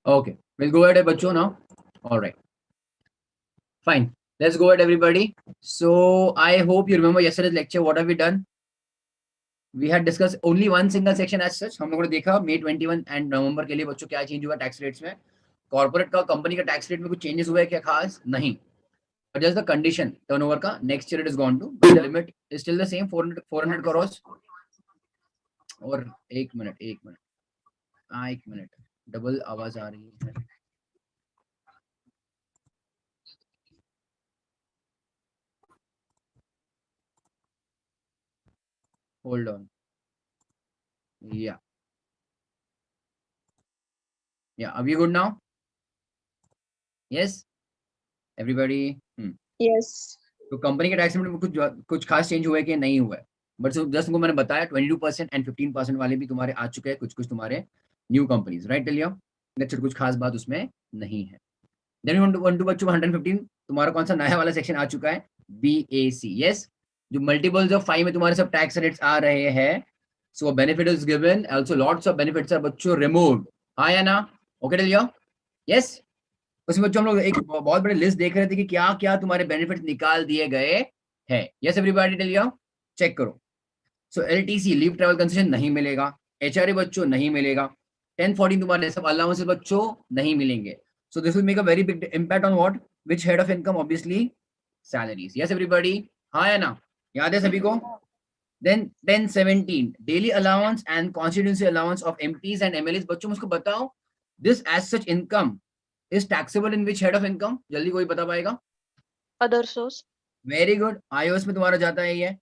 Okay, we'll go ahead बच्चों now. All right, fine. Let's go ahead everybody. So I hope you remember yesterday's lecture. What have we done? We had discussed only one single section as such. हम लोगों ने देखा May 21 and November के लिए बच्चों क्या change हुआ tax rates में. कॉर्पोरेट का कंपनी का टैक्स रेट में कुछ चेंजेस हुए क्या खास? नहीं. But just the condition turnover का next year it is gone to, but the limit is still the same 400 crores. और एक मिनट हाँ एक मिनट डबल आवाज आ रही है. Hold on. Yeah. Yeah. Are we good now? Yes. Everybody. Yes. तो company के टैक्स में कुछ खास चेंज हुआ है कि नहीं हुआ है? बट जस्ट तुमको मैंने बताया 22% एंड 15% वाले भी तुम्हारे आ चुके हैं, कुछ तुम्हारे न्यू कंपनीज, राइट टेलियो? दैट्स कुछ खास बात उसमें नहीं है. देन वन टू बच्चों 115 तुम्हारा कौन सा नया वाला सेक्शन आ चुका है? BAC. यस, जो मल्टीपल्स ऑफ 5 में तुम्हारे सब टैक्स रेट्स आ रहे हैं. So benefit is given, also lots of benefits are बच्चों रिमूव्ड. हाँ या ना? ओके टेलियो? यस. उसमें बच्चों हम लोग एक बहुत बड़ी लिस्ट देख रहे थे कि क्या क्या तुम्हारे बेनिफिट्स निकाल दिए गए हैं. Yes everybody टेलियो? चेक करो. सो LTC लीव ट्रैवल कंसेशन नहीं मिलेगा. HRA बच्चों नहीं मिलेगा. 1014 तुम्हारे सब अलाउंसेस बच्चों नहीं मिलेंगे. So this will make a very big impact on what? Which head of income? Obviously, salaries. Yes, everybody. हाँ या ना? याद है सभी को? Then 1017 daily allowance and constituency allowance of MPs and MLAs. बच्चों मुझको बताओ, this as such income is taxable in which head of income? जल्दी कोई बता पाएगा? Other source. Very good. iOS में तुम्हारा जाता है ये,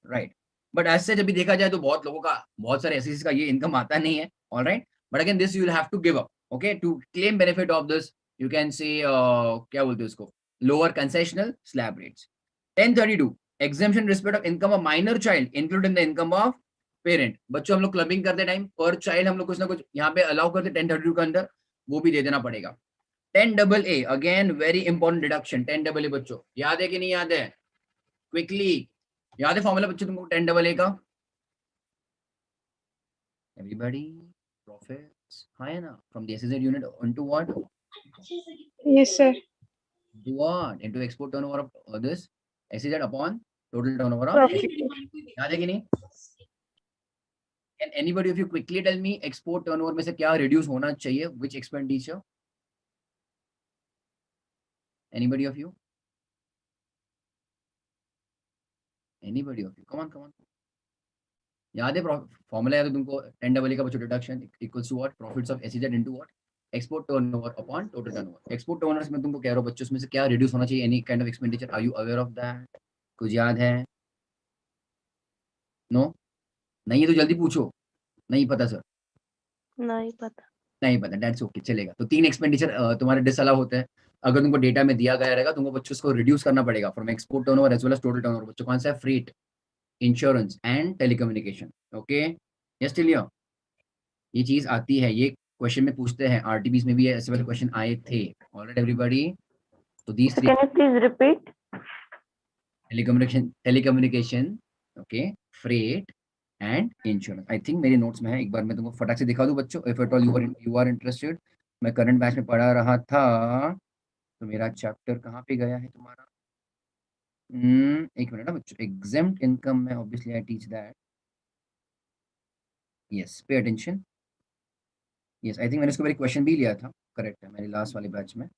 right? बट ऐसे जब भी देखा जाए तो बहुत लोगों का, बहुत सारे एसएससी का ये इनकम आता नहीं है. Alright, but again this you will have to give up. Okay, to claim benefit of this you can say क्या बोलते हैं उसको, lower concessional slab rates. 1032 exemption respect of income of minor child include in the income of parent. बच्चों हम लोग clubbing करते time पर child हम लोग कुछ ना कुछ यहाँ पे अलाउ करते 1032 के अंदर, वो भी दे देना पड़ेगा. 10AA again very important deduction. 10AA बच्चों याद है कि नहीं याद है? क्विकली याद है फॉर्मूला बच्चों तुमको 10AA का? Everybody, profits, हाँ है ना? From the SEZ unit into what? Yes, sir. Into what? Into export turnover of this SEZ upon total turnover of Profit. याद है कि नहीं? Can anybody of you quickly tell me export turnover में से क्या reduce होना चाहिए? Which expenditure? Anybody of you? Anybody of you? Come on, come on. याद है फॉर्मूला? याद है तुमको? 10AA का बच्चों deduction equals to what? Profits of SEZ into what? Export turnover upon total turnover. Export turnover में तुमको कह रहा हूं बच्चों, इसमें से क्या रिड्यूस होना चाहिए? Any kind of expenditure, are you aware of that? कुछ याद है? नो? नहीं है तो जल्दी पूछो. नहीं पता सर? नहीं पता. नहीं पता, दैट्स ओके, चलेगा. तो 3 एक्सपेंडिचर तुम्हारे डिसअलाउ होते हैं. अगर तुमको डेटा में दिया गया रहेगा तुमको बच्चों उसको रिड्यूस करना पड़ेगा from export turnover as well as total turnover. बच्चों कौन सा है? Freight, insurance and telecommunication. Okay, yes टिलियो? ये चीज आती है, ये क्वेश्चन में पूछते हैं, आरटीबीस में भी ऐसे वाले क्वेश्चन आए थे. ऑलराइट एवरीबॉडी, तो these three. Can you please repeat? Telecommunication, okay, freight and insurance. I think मेरे नोट्स में है, एक बार मैं तुमको फटाक से दिखा दूं बच्चों, if at all you are interested. मैं करंट बैच में पढ़ा रहा था, तो मेरा चैप्टर कहाँ पे गया है तुम्हारा? एक मिनट ना बच्चों. एग्जेम्प्ट इनकम में obviously I teach that. Yes, pay attention. Yes, I think मैंने इसके बारे क्वेश्चन भी लिया था. करेक्ट है, मेरे लास्ट वाले बैच में.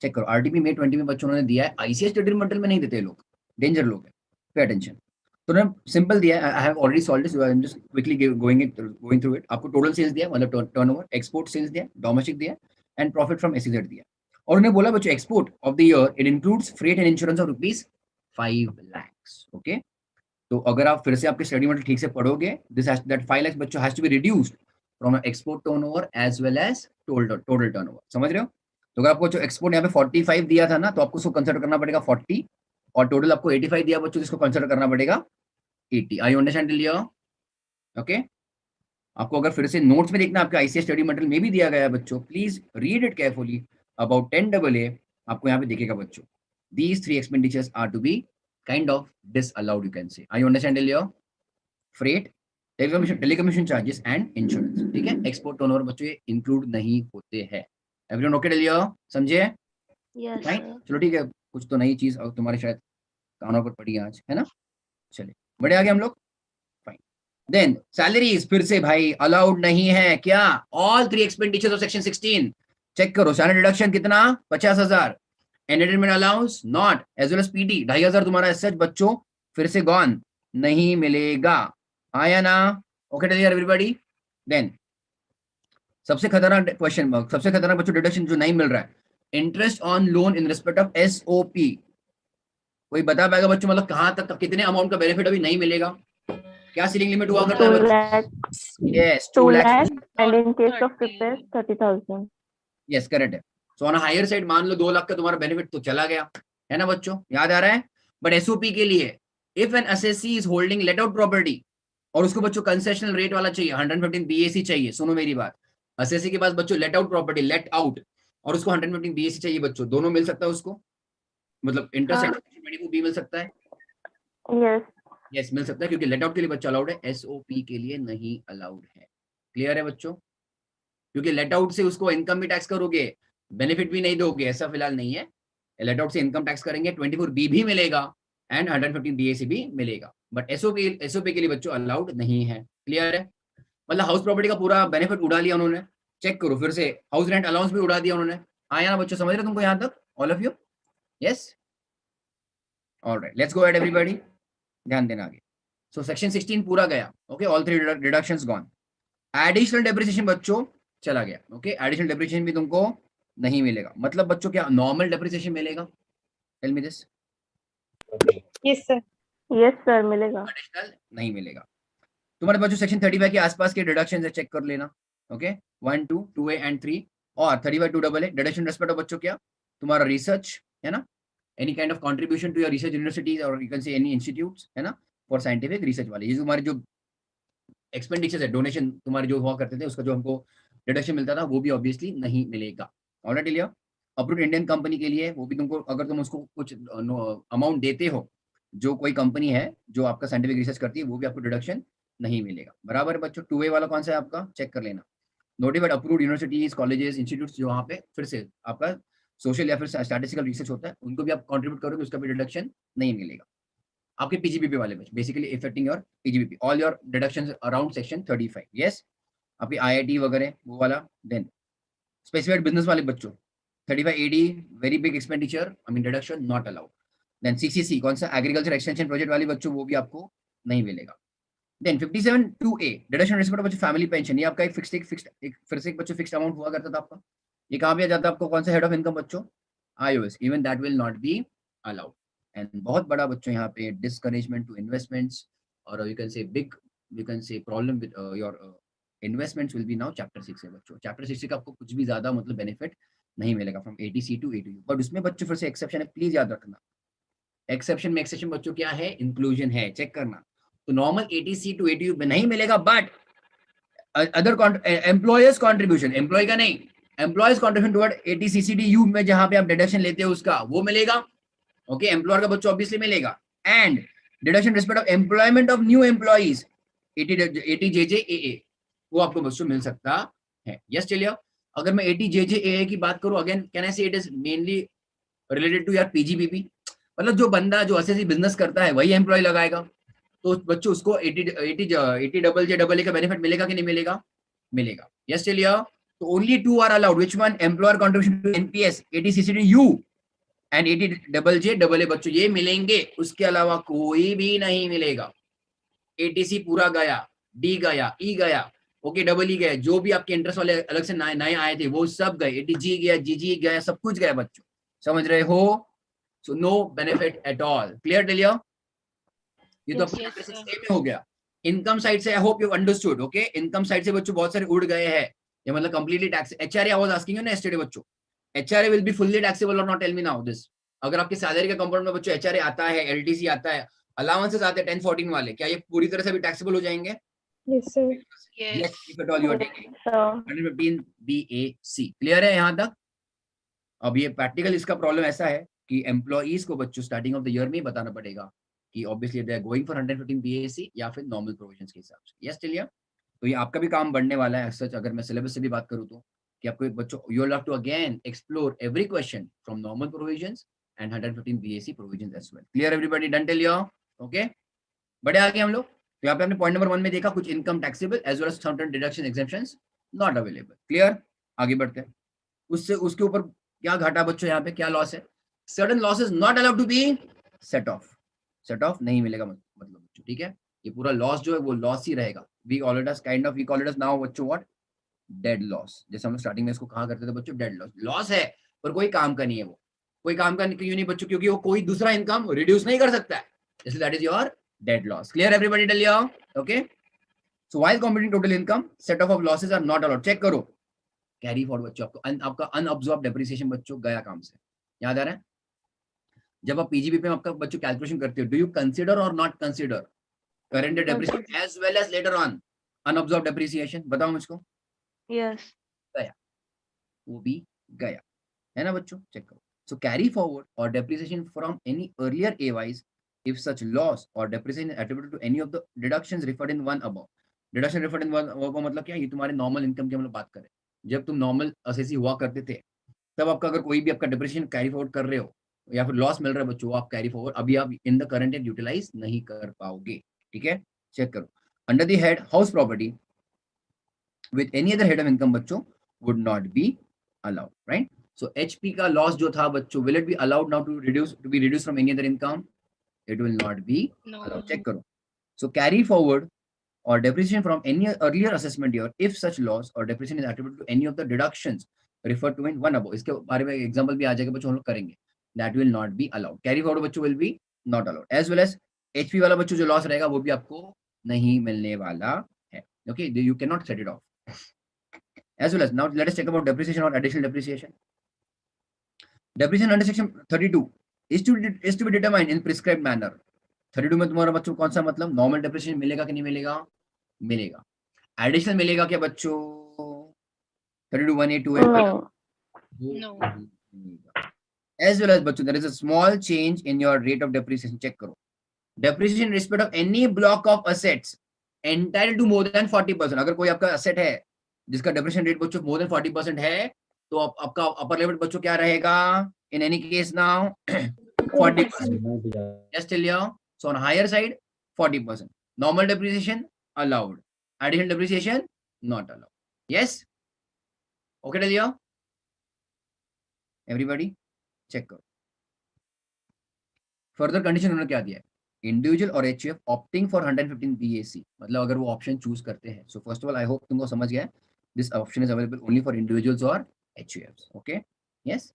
चेक करो, आरटीपी में 20 में बच्चों ने दिया है. आईसीएस स्टडी मटेरियल में नहीं देते लोग, डेंजर लोग है. Pay attention. तो ना सिंपल दिया है, I have already solved this, I am just quickly going through it. आपको टोटल सेल्स दिया, मतलब टर्नओवर, एक्सपोर्ट सेल्स दिया, डोमेस्टिक दिया एंड प्रॉफिट फ्रॉम एसईजेड दिया. और उन्हें बोला बच्चों export of the year it includes freight and insurance of ₹5 lakh. Okay, तो अगर आप फिर से आपके स्टडी मटेरियल ठीक से पढ़ोगे, दिस दैट 5 लाख बच्चों has to be reduced from export turnover as well as total turnover. समझ रहे हो? तो अगर आपको जो एक्सपोर्ट यहाँ पे 45 दिया था ना, तो आपको उसको कंसिडर करना पड़ेगा 40, और टोटल आपको 85 दिया बच्चों, जिसको कंसिडर करना पड़ेगा 80. आई अंडरस्टैंड लिया? ओके, आपको अगर फिर से नोट्स में देखना, आपके आईसीएस स्टडी मटेरियल में भी दिया गया है बच्चों, please read it carefully about 10AA. आपको यहाँ पे दिखेगा बच्चों, these 3 expenditures are to be kind of disallowed, you can say. Are you understand लिया? Freight, telecommunication charges and insurance. ठीक है, एक्सपोर्ट टर्नओवर बच्चों ये इंक्लूड नहीं होते हैं. एवरीवन ओके टेल यू, समझे? Yes, right, sir. चलो ठीक है, कुछ तो नई चीज और तुम्हारे शायद कानों पर पड़ी है आज, है ना? चलिए बढ़े आगे हम लोग। फाइन, देन सैलरीज फिर से भाई अलाउड नहीं है क्या? All 3 expenditures of section 16 check करो। सैलरी डिडक्शन कितना? 50,000। Entertainment allowance not, as well as PT 2,500 तुम्हारा एसएच बच्चों फिर से गॉन, नहीं मिलेगा। आया ना? Okay tell everybody. देन सबसे खतरनाक क्वेश्चन, सबसे खतरनाक बच्चों डिडक्शन जो नहीं मिल रहा है, interest on loan in respect of SOP. कोई बता पाएगा बच्चों, मतलब कहां तक कितने अमाउंट का बेनिफिट अभी नहीं मिलेगा? क्या सीलिंग लिमिट हुआ करता है 2 बच्चों? lakh, yes 2 2 lakh, lakh. and in case of repairs, 30,000. Yes correct है। सो ऑन हायर साइड मान लो 2 लाख का तुम्हारा बेनिफिट तो चला गया, है ना बच्चों? याद आ रहा है? बट एसओपी के लिए if N assessee is holding let out property, और उसको बच्चों कंसेशनल रेट वाला चाहिए, 115 बीएसी चाहिए। सुनो मेरी बात, असेसी के पास बच्चों let out property, let out, और उसको 115 बीएसी चाहिए बच्चों, दोनों मिल सकता है उसको? मतलब इंटरसेक्शन बी मिल सकता है? Yes. यस मिल सकता है, क्योंकि लेट आउट के लिए बच्चा अलाउड है, एसओपी के लिए नहीं अलाउड है। क्लियर है बच्चों? क्योंकि लेट आउट से उसको इनकम भी टैक्स करोगे, बेनिफिट भी नहीं दोगे, ऐसा फिलहाल नहीं है। लेट आउट से इनकम टैक्स करेंगे, 24B भी मिलेगा एंड 115 बीएसी भी मिलेगा, बट एसओपी के लिए बच्चों अलाउड नहीं है। क्लियर है? मतलब हाउस प्रॉपर्टी का पूरा बेनिफिट उड़ा लिया उन्होंने। चेक करो फिर से, हाउस रेंट अलाउंस भी उड़ा दिया उन्होंने। आया ना बच्चों? समझ रहे तुमको यहाँ तक all of you? Yes, alright, let's go at everybody, ध्यान देना आगे। सो सेक्शन 16 पूरा गया, okay, all 3 deductions gone. Additional depreciation बच्चों चला गया, ओके, एडिशनल डेप्रिसिएशन भी तुमको नहीं मिलेगा। मतलब बच्चों क्या नॉर्मल डेप्रिसिएशन मिलेगा? Tell me this. Yes, sir. Yes, sir. मिलेगा. एडिशनल नहीं मिलेगा। तुम्हारे बच्चों सेक्शन 35 के आसपास के डिडक्शन चेक कर लेना, ओके, 1, 2, 2A एंड 3, और 35 2AA डिडक्शन रेस्पेक्ट ऑफ बच्चों क्या? तुम्हारा रिसर्च, है ना, any kind of contribution to your research universities और you can say any institutes, है ना, फॉर साइंटिफिक रिसर्च वाले, ये तुम्हारे जो एक्सपेंडिचर है, डोनेशन तुम्हारे जो हुआ करते थे, उसका जो हमको डिडक्शन मिलता था, वो भी ऑब्वियसली नहीं मिलेगा। ऑलराइट लिया। अप्रूव्ड इंडियन कंपनी के लिए वो भी तुमको, अगर तुम उसको कुछ अमाउंट देते हो, जो कोई कंपनी है जो आपका साइंटिफिक रिसर्च करती है, वो भी आपको डिडक्शन नहीं मिलेगा। बराबर है बच्चों? 2A वाला कौन सा है आपका? चेक कर लेना। Notified approved universities, colleges, institutes जो वहाँ पे फिर से आपका सोशल या फिर स्टैटिस्टिकल रिसर्च होता है, उनको भी आप कंट्रीब्यूट करोगे, उसका भी डिडक्शन नहीं मिलेगा। आपके पीजीबीपी वाले बच्चे, basically effecting your PGBP, all your deductions around section 35, यस, आपकी आईआईटी वगैरह वो वाला। देन स्पेसिफाइड बिजनेस वाले बच्चों 35AD, very big expenditure, I mean deduction not allowed. Then CCC कौन सा? एग्रीकल्चर एक्सटेंशन प्रोजेक्ट वाले बच्चों, वो भी आपको नहीं मिलेगा। देन 57 2A डिडक्शन रिस्पेक्ट बच्चों फैमिली पेंशन, ये आपका एक फिर से एक बच्चों फिक्स्ड अमाउंट हुआ करता था आपका, ये कहाँ पे आ जाता है आपको? कौन सा? हेड ऑफ इनकम बच्चों, iOS, even that will not be allowed. And बहुत बड़ा बच्चों यहाँ पे डिस्करेजमेंट टू इन्वेस्टमेंट्स, और यू कैन से बिग, यू कैन से problem with your investments will be now chapter 6 है बच्चों। चैप्टर 6 का आपको कुछ भी ज्यादा मतलब बेनिफिट नहीं मिलेगा from ATC to ATU, but उसमें बच्चों फिर से एक्सेप्शन है, प्लीज याद रखना। एक्सेप्शन में एक्सेप्शन बच्चों क्या है? इंक्लूजन है, चेक करना। तो नॉर्मल ATC टू ATU में नहीं मिलेगा, but other employers contribution, employee का नहीं, एम्प्लॉयर्स कॉन्ट्रीब्यूशन टुवर्ड ATCCDU में जहां पे आप डिडक्शन लेते हो उसका, वो मिलेगा। ओके, एम्प्लॉयर का बच्चों ऑब्वियसली मिलेगा। And deduction respect of employment of new employees, ATJJAA, वो आपको बच्चों मिल सकता है। यस चलिए, अगर मैं ATJJAA की बात करूं, again can I say it is mainly related to यार पीजीबीपी, मतलब जो बंदा जो असेसी बिजनेस करता है वही एम्प्लॉय लगाएगा, तो बच्चों उसको 80JAA का बेनिफिट मिलेगा कि नहीं मिलेगा? मिलेगा। यस चलिए, तो only 2 are allowed, which one? Employer contribution to NPS, ATCCDU and ATJJAA बच्चों, ये मिलेंगे, उसके अलावा कोई भी नहीं मिलेगा। ATC पूरा गया, D गया, E गया, ओके, डबल E गया, जो भी आपके इंटरेस्ट वाले अलग से नए आए थे वो सब गए, ATG गया, GG गया, सब कुछ गया बच्चों, समझ रहे हो? So no benefit at all. Clear टेलियो? ये तो अपने में हो गया। इनकम साइड से I hope you understood, okay, income side से बच्चों बहुत सारे उड़ गए हैं, ये मतलब completely tax. HRA I was asking you ना यस्टरडे बच्चों, HRA will be fully taxable और not? Tell me now this. अगर आपके सैलरी के कंपोनेंट में बच्चों HRA आता है, LTC आता है, अलाउंसेस आते हैं 10-14 वाले, क्या ये पूरी तरह से भी टैक्सेबल हो जाएंगे? Yes, sir. Yes, if at all you are taking So, 115 BAC। Clear है यहाँ तक? अब ये प्रैक्टिकल इसका प्रॉब्लम ऐसा है कि एम्प्लॉइज को बच्चों स्टार्टिंग ऑफ द ईयर में ही बताना पड़ेगा कि obviously they are going for 115 BAC या फिर नॉर्मल प्रोविजंस के हिसाब से। यस चलिए, तो ये आपका भी काम बढ़ने वाला है सच, अगर मैं सिलेबस से भी बात करूँ तो कि आपको बच्चों you will have to again explore every question from normal provisions and 115 BSC provisions as well. Clear everybody? Done till here? Okay, बड़े आगे हम लोग। तो यहाँ पे हमने पॉइंट नंबर 1 में देखा कुछ income taxable as well as certain deduction exemptions not available. Clear? आगे बढ़ते हैं। उससे उसके ऊपर क्या घाटा बच्चों, यहाँ पे क्या लॉस है? Certain losses not allowed to be set off. Set off नहीं मिलेगा मतलब बच्चों, ठीक है? ये पूरा लॉस जो है वो लॉस ही रहेगा। We call it as kind of, we call it as now बच्चों व्हाट, डेड लॉस। जैसे हम स्टार्टिंग में इसको कहा करते थे बच्चों, डेड लॉस। लॉस है पर कोई काम का नहीं है, वो कोई काम का क्यों नहीं बच्चों? क्योंकि वो कोई दूसरा इनकम रिड्यूस नहीं कर सकता है, इसलिए that is your dead loss. Clear everybody? Till here? Okay, so while computing total income, set off losses are not allowed. Check करो कैरी फॉरवर्ड बच्चों, आपको आपका अनअब्सॉर्ब डेप्रिसिएशन बच्चों गया काम से। याद आ रहा है? जब आप पीजीबी में आपका बच्चों कैलकुलेशन करते हो, डू यू कंसीडर और not consider current depreciation as well as later on unabsorbed depreciation? बताओ मुझको। यस, गया, वो भी गया, है ना बच्चों? चेक करो। सो कैरी फॉरवर्ड और depreciation from any earlier AYs if such loss or depreciation is attributed to any of the deductions referred in one above. deduction referred in one above का मतलब क्या है? ये तुम्हारे नॉर्मल इनकम की हम लोग बात करें, जब तुम नॉर्मल असेसी हुआ करते थे तब आपका अगर कोई भी आपका डिप्रेशन कैरी फॉरवर्ड कर रहे हो या फिर लॉस मिल रहा है बच्चों, आप कैरी फॉरवर्ड अभी आप in the current year utilise नहीं कर पाओगे। ठीक है, चेक करो। Under the head house property with any other head of income बच्चों would not be allowed, right? So HP का लॉस जो था बच्चों, will it be allowed now to be reduce from any other income? It will not be allowed. Check करो। So carry forward or depreciation from any earlier assessment year if such loss or depreciation is attributed to any of the deductions referred to in one above. इसके बारे में example भी आ जाएगा बच्चों, हम लोग करेंगे। That will not be allowed. Carry forward बच्चों will be not allowed. As well as HP वाला बच्चों जो लॉस रहेगा वो भी आपको नहीं मिलने वाला है। Okay, you cannot set it off. As well as now let us check about depreciation or additional depreciation. Depreciation under section 32 is to be determined in prescribed manner. 32 में तुम्हारा बच्चों कौन सा मतलब, नॉर्मल डेप्रिसिएशन मिलेगा कि नहीं मिलेगा? मिलेगा। एडिशनल मिलेगा क्या बच्चों? 32(1)(a)(2)(a) no, as well as बच्चों there is a small change in your rate of depreciation. Check करो, depreciation in respect of any block of assets entitled to more than 40%. अगर कोई आपका एसेट है जिसका डेप्रिसिएशन रेट बच्चों more than 40% है तो आपका अपर लिमिट बच्चों क्या रहेगा? In any case now 40%. Just tell you, so on higher side 40%. Normal depreciation allowed. Additional depreciation not allowed. Yes? Okay, tell you? Everybody? Check करो। फर्दर कंडीशन उन्होंने क्या दिया है? इंडिविजुअल और एचयूएफ ऑप्टिंग फॉर 115 बीएसी, मतलब अगर वो option choose करते हैं। So first of all I hope तुमको समझ गया, this option is available only for individuals और HUFs. Okay, yes.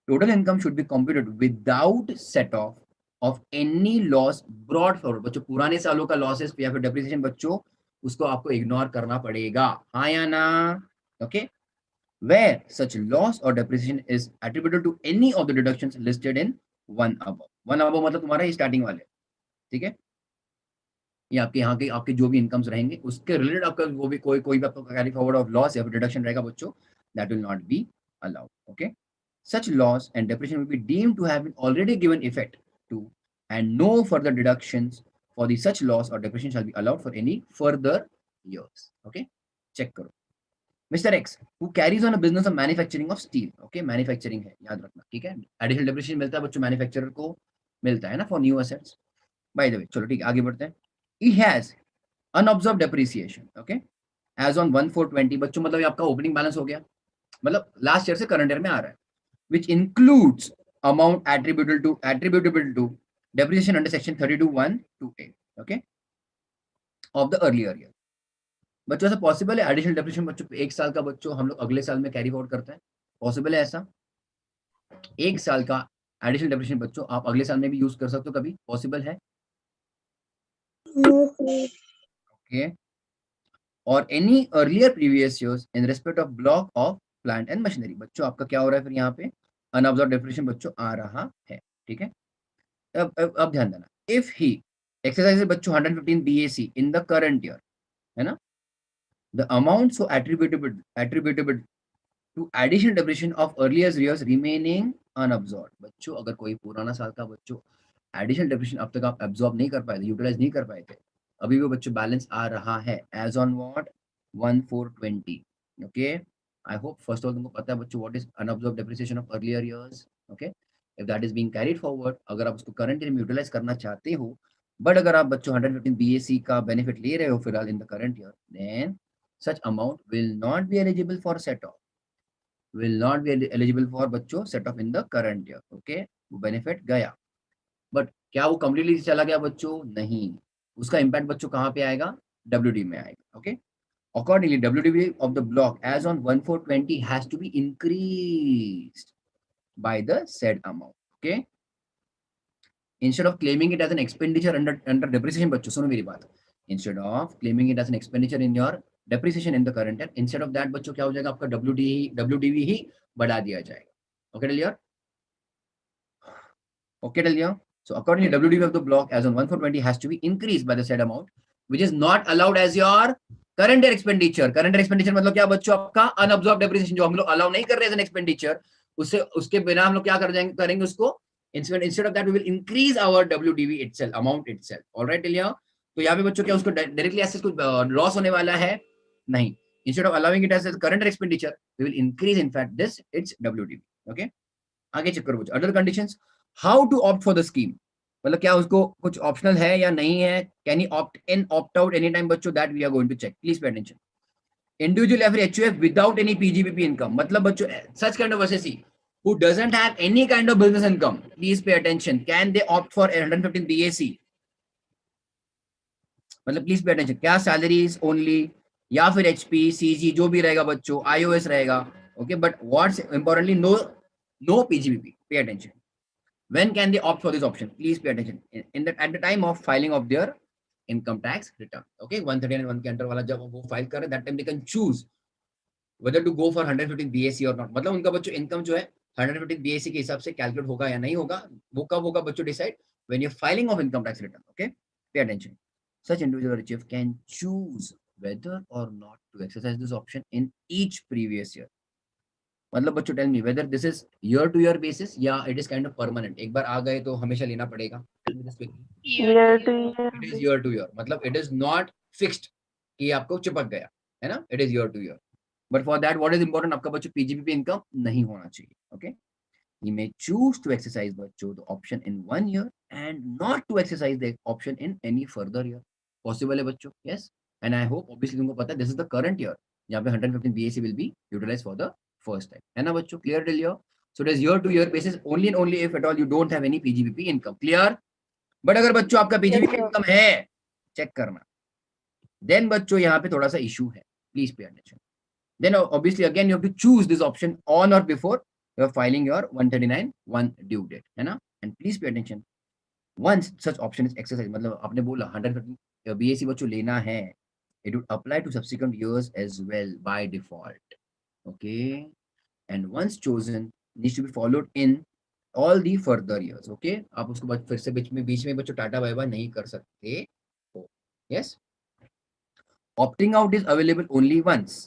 Total income should be computed without set off any loss brought forward. बच्चों पुराने सालों का लॉसेस या फिर डेप्रिसिएशन बच्चों उसको आपको इग्नोर करना पड़ेगा, हाँ या ना? Okay, where such loss or depreciation is attributed to any of the deductions listed in one above. One above मतलब तुम्हारा ये स्टार्टिंग वाले, ठीक है? ये आपके यहाँ के आपके जो भी इनकम्स रहेंगे उसके रिलेटेड आपका वो भी कोई भी आपका कैरी फॉरवर्ड ऑफ लॉस या फिर डिडक्शन रहेगा बच्चों, that will not be allowed. Okay, such loss and depreciation will be deemed to have been already given effect to, and no further deductions for the such loss or depreciation shall be allowed for any further years. Okay, check करो। Mr. X, who carries on a business of manufacturing of steel. Okay, manufacturing है, याद रखना, ठीक है? Additional depreciation मिलता है बच्चों manufacturer को, मिलता है ना for new assets. By the way, चलो ठीक है आगे बढ़ते हैं। He has unobserved depreciation. Okay, as on 1/4/20 बच्चों मतलब ये आपका ओपनिंग बैलेंस हो गया, मतलब लास्ट ईयर से करंट ईयर में आ रहा है, which includes amount attributable to depreciation under section 32(1)(2)(a). Okay, of the earlier year. बच्चों ऐसा पॉसिबल है एडिशनल डेप्रिसिएशन बच्चों एक साल का बच्चों हम लोग अगले साल में कैरी फॉरवर्ड करते हैं? पॉसिबल है ऐसा? एक साल का एडिशनल डेप्रिसिएशन बच्चों आप अगले साल में भी यूज कर सकते हो, कभी पॉसिबल है? ओके, और any earlier previous years in respect of block of plant and machinery. बच्चों आपका क्या हो रहा है फिर यहाँ पे? अनअब्जॉर्ब डेप्रिसिएशन बच्चों आ रहा है, ठीक है? अब ध्यान देना, इफ ही एक्सरसाइज बच्चों 115 BAC in the current year, है ना? The amount so attributable to additional depreciation of earlier years remaining unabsorbed. बच्चों अगर कोई पुराना साल का बच्चों एडिशनल डेप्रिसिएशन अब तक आप एब्जॉर्ब नहीं कर पाए थे, यूटिलाइज नहीं कर पाए थे, अभी भी बच्चों बैलेंस आ रहा है as on what 1/4/20. Okay, I hope first of all तुमको पता है बच्चों what is unabsorbed depreciation of earlier years. Okay, if that is being carried forward, अगर आप उसको करंट ईयर में यूटिलाइज करना चाहते हो, बट अगर आप बच्चों 115 बीएससी का बेनिफिट ले रहे हो फिलहाल in the current year, then such amount will not be eligible for set off, will not be eligible for बच्चों set off in the current year. Okay, वो बेनिफिट गया, बट क्या वो कम्प्लीटली चला गया बच्चों? नहीं, उसका इम्पैक्ट बच्चों कहाँ पे आएगा? डब्ल्यूडी में आएगा. Okay, accordingly WDV of the block as on 1420 has to be increased by the said amount. Okay, instead of claiming it as an expenditure under depreciation, बच्चों सुनो मेरी बात, instead of claiming it as an expenditure in your depreciation in the current year, instead of that बच्चों क्या हो जाएगा आपका WDV ही बढ़ा दिया जाएगा. Okay till here? Okay till here? So accordingly WDV of the block as on 1420 has to be increased by the said amount, which is not allowed as your current year expenditure. Current year expenditure मतलब क्या बच्चों? आपका unabsorbed depreciation जो हम लोग allow नहीं कर रहे हैं एज एन एक्सपेंडिचर, उससे उसके बिना हम लोग क्या करेंगे उसको, instead of that we will increase our WDV itself, amount itself. Alright till here? तो यहाँ पे बच्चों क्या उसको डायरेक्टली एसेस कुछ लॉस होने वाला है? नहीं. Instead of allowing it as current year expenditure, we will increase in fact this it's WDV. Okay, आगे चेक करो बच्चों. Other conditions, how to opt for the scheme, मतलब क्या उसको कुछ ऑप्शनल है या नहीं है? Can he opt in opt out any time बच्चों? That we are going to check. Please pay attention. Individual या फिर HUF without any PGBP income, मतलब बच्चों such kind of SSC who doesn't have any kind of business income, please pay attention, can they opt for 115 BAC? मतलब please pay attention, क्या salaries only या फिर HP CG जो भी रहेगा बच्चों, आईओएस रहेगा. Okay, but what's importantly no PGBP. Pay attention. When can they opt for this option? Please pay attention. At the time of filing of their income tax return. Okay, 139 के under वाला जब वो file कर रहे, that time they can choose whether to go for 115 BAC or not. मतलब उनका बच्चों income जो है 115 BAC के हिसाब से कैलकुलेट होगा या नहीं होगा, वो कब होगा बच्चों decide? when you're filing of income tax return. Okay, pay attention. Such individual or chief can choose whether or not to exercise this option in each previous year. मतलब बच्चों tell me whether this is year to year basis या it is kind of permanent, एक बार आ गए तो हमेशा लेना पड़ेगा. Year to year. It is year to year, मतलब इट इज नॉट फिक्स्ड कि आपको चिपक गया है ना, it is year to year. But for that what is important, आपका बच्चों पीजीबीपी इनकम नहीं होना चाहिए. Okay, you may choose to exercise बच्चों the option in 1 year and not to exercise the option in any further year. Possible है बच्चों? Yes, and I hope obviously तुमको पता है this is the current year जहाँ पे 115 BAC will be utilized for the first time, है ना बच्चों? Clear till here? So it is year to year basis only and only if at all you don't have any PGBP income. Clear? But अगर बच्चों आपका PGBP income है, check करना, then बच्चों यहाँ पे थोड़ा सा issue है. Please pay attention. Then obviously again you have to choose this option on or before you are filing your 139(1) due date, है ना? And please pay attention. Once such option is exercised, मतलब आपने बोला 115 BAC बच्चों लेना है, it would apply to subsequent years as well by default. Okay, and once chosen needs to be followed in all the further years. Okay, आप उसको बाद फिर से बीच में बच्चों टाटा बाय बाय नहीं कर सकते हो. Yes, opting out is available only once.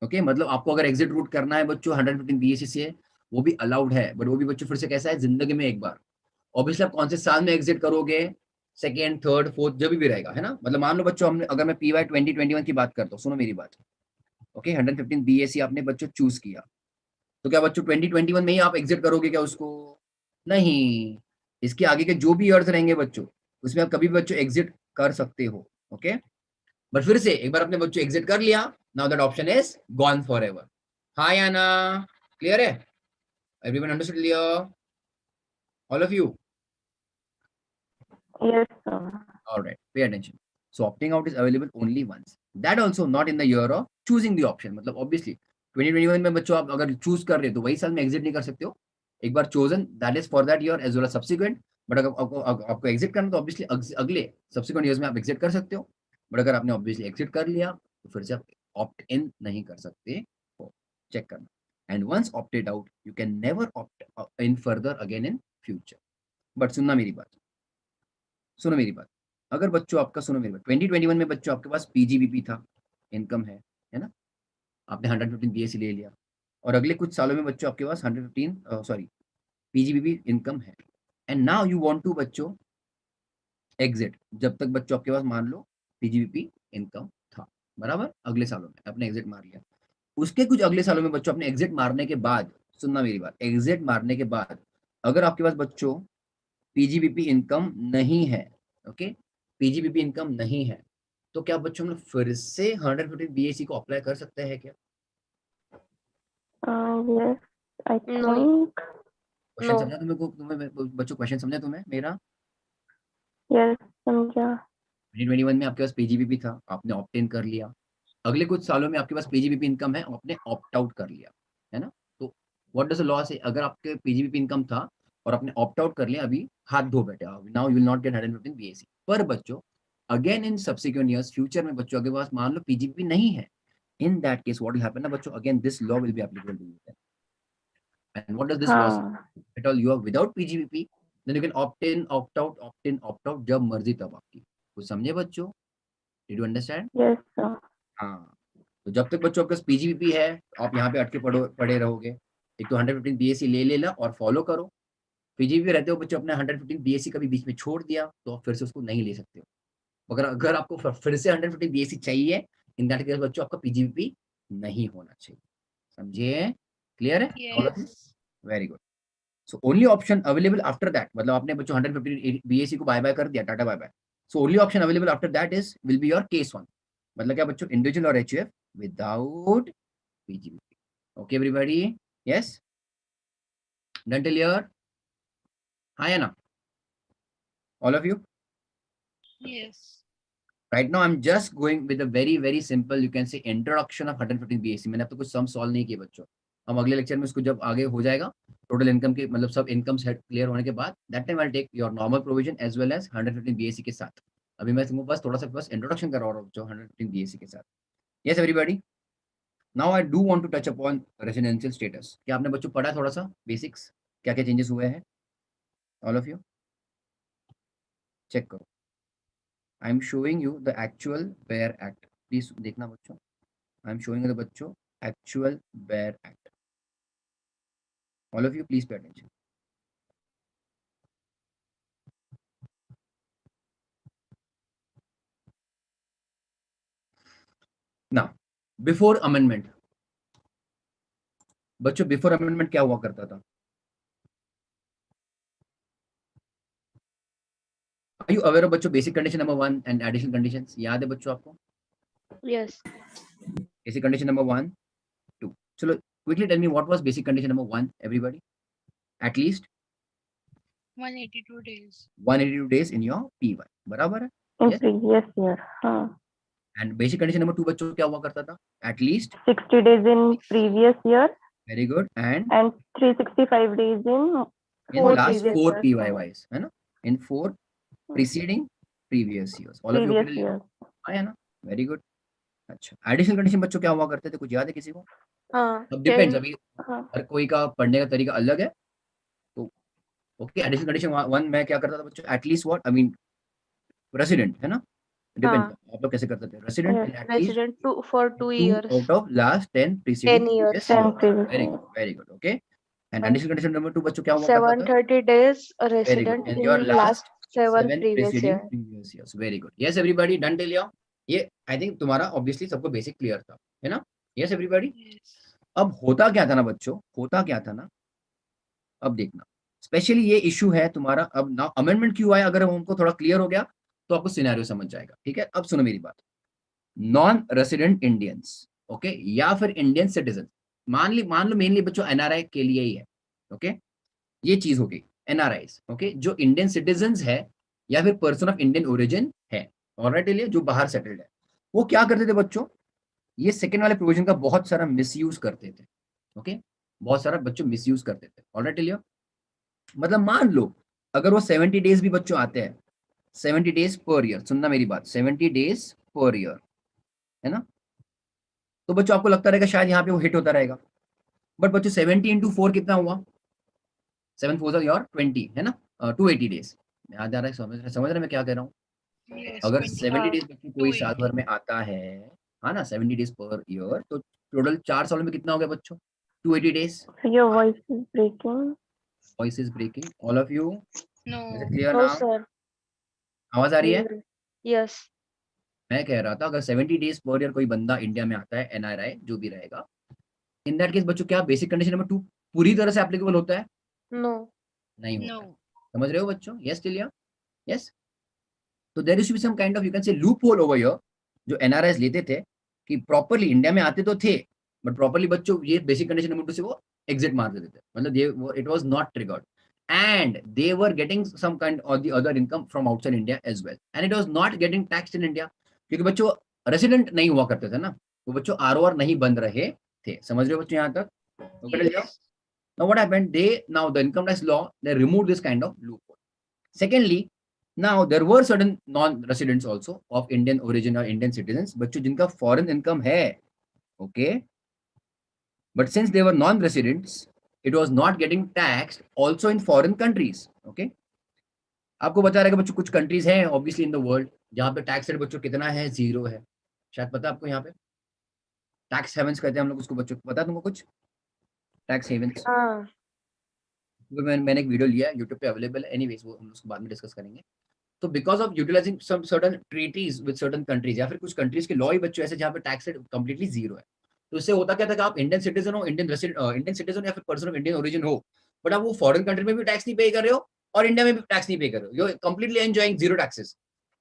Okay, मतलब आपको अगर एग्जिट रूट करना है बच्चों 115 बीएससी से, वो भी अलाउड है, बट वो भी बच्चों फिर से कैसा है, जिंदगी में एक बार. ऑब्वियसली आप कौन से साल में एग्जिट करोगे, सेकेंड थर्ड फोर्थ जब भी रहेगा, है ना? मतलब मान लो बच्चों हमने, अगर मैं पीवाई 2021 की बात करता हूँ, सुनो मेरी बात. ओके, 115 बीएससी आपने बच्चों चूज किया, तो क्या बच्चों 2021 में ही आप एग्जिट करोगे क्या उसको? नहीं, इसके आगे के जो भी ईयर्स रहेंगे बच्चों, उसमें आप कभी भी बच्चों एग्जिट कर सकते हो. ओके, बट फिर से एक बार अपने बच्चों एग्जिट कर लिया, now that option is gone for ever. हाँ या ना? क्लियर है? Everyone understood clear? All of you? Yes, sir. All right, pay attention. So opting out is available only once. That also not in the year of choosing the option. मतलब obviously 2021 में बच्चों आप अगर choose कर रहे हो तो वही साल में एग्जिट नहीं कर सकते हो. एक बार chosen that is for that year as well as subsequent. But अगर आपको एग्जिट करना तो ऑब्वियसली अगले सब्सिक्वेंट ईयर्स में आप एग्जिट कर सकते हो. बट अगर आपने ऑब्वियसली एग्जिट कर लिया तो फिर से आप ऑप्ट इन नहीं कर सकते हो. चेक करना. And once opted out you can never opt in further again in future. But सुनना मेरी बात, सुनो मेरी बात, अगर बच्चों आपका, सुनो मेरी बात, 2021 में बच्चों आपके पास पीजीबीपी था, इनकम है ना, आपने 115 बीएससी ले लिया, और अगले कुछ सालों में बच्चों आपके पास 115 सॉरी पीजीबीपी इनकम है, and now you want to बच्चों एग्जिट, जब तक बच्चों आपके पास मान लो पीजीबीपी इनकम था, बराबर, अगले सालों में आपने एग्जिट मार लिया, उसके कुछ अगले सालों में बच्चों अपने एग्जिट मारने के बाद, सुनना मेरी बात, एग्जिट मारने के बाद अगर आपके पास बच्चों पीजीबीपी इनकम नहीं है, ओके, पीजीबीपी इनकम नहीं है, तो क्या बच्चों हम लोग फिर से 115 बीएससी को अप्लाई कर सकते हैं क्या? Yes, I No. think. Question No. समझा तुम्हें बच्चों, क्वेश्चन समझा तुम्हें मेरा? Yes, समझा। 2021 में आपके पास पीजीबीपी था, आपने ऑप्ट इन कर लिया, अगले कुछ सालों में आपके पास पीजीबीपी इनकम है, आपने ऑप्ट आउट कर लिया, है ना? तो व्हाट डज द लॉ से, अगर आपके पीजीबीपी इनकम था और आपने ऑप्ट आउट कर लिया, अभी हाथ धो बैठे, now you will not get 115 BSC. पर बच्चों again in subsequent years, future में बच्चों के पास मान लो पीजीबीपी नहीं है, in that case what will happen ना बच्चों, again this law will be applicable to you. And what does this law say, हाँ। At all you are without PGBP, then you can opt in, opt out, opt in, opt out, जब मर्जी तब आपकी। कुछ समझे बच्चों? Did you understand? Yes, sir. हाँ, तो जब तक बच्चों आपके पास पीजीबीपी है, आप यहाँ पे अटके पड़े रहोगे। एक तो 115 बीएससी ले लेना और फॉलो करो। पीजीबीपी रहते हो बच्चों, अपना 115 बीएससी कभी बीच में छोड़ दिया तो आप फिर से उसको नहीं ले सकते हो। मगर अगर आपको फिर से 115 बीएससी चाहिए, इन दैट केस बच्चों आपका पीजीबीपी नहीं होना चाहिए। समझिए? क्लियर है? Yes. Very good. So only option available after that, मतलब आपने बच्चों 115 बीएससी को बाय बाय कर दिया, tata bye bye. So only option available after that is will be your case one, मतलब क्या बच्चों, इंडिविजुअल और HUF without PGBP. Okay everybody? Yes, done till here? हाँ या ना, all of you? Yes. Right now I am just going with a very simple, you can say introduction of 115 BSC. मैंने अब तो कुछ सम सॉल्व नहीं किए बच्चों, हम अगले लेक्चर में इसको जब आगे हो जाएगा टोटल इनकम के, मतलब सब इनकम सेट क्लियर होने के बाद, that time I take your normal provision as well as 115 BSC के साथ। अभी मैं तुमको बस थोड़ा सा बस इंट्रोडक्शन करवा रहा हूँ जो 115 बीएससी के साथ। Yes everybody, now I do want to touch upon residential status. क्या आपने बच्चों पढ़ा थोड़ा सा बेसिक्स, क्या क्या चेंजेस हुए हैं? ऑल ऑफ यू चेक करो। I am showing you the actual bare act, please देखना बच्चों। आई एम शोइंग द बच्चों actual bare act. All of you please pay attention. ना बिफोर अमेंडमेंट बच्चों, बिफोर अमेंडमेंट क्या हुआ करता था? आर यू अवेयर ऑफ बच्चों basic condition number 1 and additional conditions? याद है बच्चों आपको? Yes. बेसिक कंडीशन नंबर 1 2, चलो quickly tell me what was basic condition number 1 everybody? At least 182 days. 182 days in your P1, बराबर है? In yes. previous year. हाँ। And basic condition number 2 बच्चों क्या हुआ करता था? At least 60 days in previous year very good, and and 365 days in in Four last previous 4 years. PYYs, है ना? In 4 preceding previous years, all of you Previous clear year. है ना? Very good. अच्छा, एडिशनल कंडीशन बच्चों क्या हुआ करते थे, कुछ याद है किसी को? हाँ. अब डिपेंड्स, 10. अभी हाँ। हर कोई का पढ़ने का तरीका अलग है, तो ओके। एडिशनल कंडीशन 1 मैं क्या करता था बच्चों, at least what I mean resident, है ना? डिपेंड्स हाँ. आप लोग कैसे करते थे, resident Yes. In at least Resident for 2 2 years. Out of last 10 preceding 10 years. Previous 10 year. previous very year. Good, very good, okay. And And additional condition number 2 बच्चों क्या हुआ करता था? 730 days very good, resident in in your last last 7 7 previous preceding year. Previous years. Very good, yes everybody, done till here? ये I think तुम्हारा obviously सबको basic clear था, है ना? Yes everybody. Yes. अब होता क्या था ना बच्चों, होता क्या था ना, अब देखना स्पेशली ये इशू है तुम्हारा। अब ना अमेंडमेंट क्यों आया, अगर हमको थोड़ा क्लियर हो गया तो आपको सिनेरियो समझ जाएगा, ठीक है? अब सुनो मेरी बात, नॉन रेसिडेंट इंडियंस, ओके, या फिर इंडियन सिटीजन, मान लो मेनली बच्चों एनआरआई के लिए ही है, ओके, ये चीज हो गई एनआरआईज, ओके, जो इंडियन सिटीजन है या फिर पर्सन ऑफ इंडियन ओरिजिन है, ऑलराइट, लिए जो बाहर सेटल्ड है, वो क्या करते थे बच्चों, ये सेकेंड वाले प्रोविजन का बहुत सारा मिसयूज करते थे, ओके, बहुत सारा बच्चों मिसयूज करते थे, ऑलराइट लियो। मतलब मान लो अगर वो 70 डेज भी बच्चों आते हैं, 70 डेज पर ईयर, सुनना मेरी बात, 70 डेज पर ईयर, है ना? तो बच्चों आपको लगता रहेगा शायद यहाँ पे वो हिट होता रहेगा, बट बच्चों 70 इंटू 4 कितना हुआ, 7 4 योर 20, है ना? 280 डेज। याद आ रहा है, समझ रहे मैं क्या कह रहा हूँ? Yes. अगर 20. 70 डेज बच्चों कोई साल 280. भर में आता है, हाँ ना, 70 डेज पर ईयर, तो टोटल 4 सालों में कितना हो गया बच्चों, 280 days. So your voice is breaking. Voice is breaking, all of you No. Clear No, now? sir. आवाज आ रही है? Clear. Yes. मैं कह रहा था अगर 70 डेज पर ईयर कोई बंदा इंडिया में आता है, एनआरआई जो भी रहेगा, इन दैट केस बच्चों क्या बेसिक कंडीशन नंबर 2 पूरी तरह से एप्लीकेबल होता है? No. नहीं होता No. है। समझ रहे हो बच्चों? यस टिलिया? यस। तो there is be some kind of you can say loophole over here, जो एनआरआईज लेते थे कि प्रॉपर्ली इंडिया में आते तो थे, बट प्रॉपर्ली बच्चों ये बेसिक कंडीशन नंबर 2 से वो एग्जिट मार देते थे, मतलब it was not triggered and they were getting some kind or the other income from outside India as well, and it was not getting taxed in India क्योंकि बच्चों resident नहीं हुआ करते थे ना, तो बच्चों आरओआर नहीं बन रहे थे। समझ रहे हो बच्चों यहाँ तक? Yes. Now what happened, now the income tax law, they removed this kind of loophole. Secondly, now there were certain non-residents also of Indian origin or Indian citizens बच्चों जिनका foreign income है, okay, but since they were non-residents it was not getting taxed also in foreign countries, okay. आपको बता रहा है कि बच्चों कुछ कंट्रीज हैं ऑब्वियसली इन द वर्ल्ड जहाँ पे टैक्स रेट बच्चों कितना है, 0 है। शायद पता है आपको, यहाँ पे टैक्स हेवंस कहते हैं हम लोग उसको। बच्चों को पता है तुमको कुछ टैक्स हेवंस? हाँ मैंने एक वीडियो लिया है यूट्यूब पे अवेलेबल है, एनीवेज वो हम उसको बाद में डिस्कस करेंगे। तो because of utilizing some certain treaties with certain countries या फिर कुछ कंट्रीज के लॉ ही बच्चों ऐसे जहाँ पे टैक्स रेट कंप्लीटली 0 है, तो इससे होता क्या था कि आप इंडियन सिटीजन हो, इंडियन सिटीजन या फिर पर्सन ऑफ इंडियन ओरिजिन हो, बट आप वो फॉरेन कंट्री में भी टैक्स नहीं पे कर रहे हो और इंडिया में भी टैक्स नहीं पे कर रहे हो, यू कंप्लीटली एंजॉयिंग 0 टैक्सेस।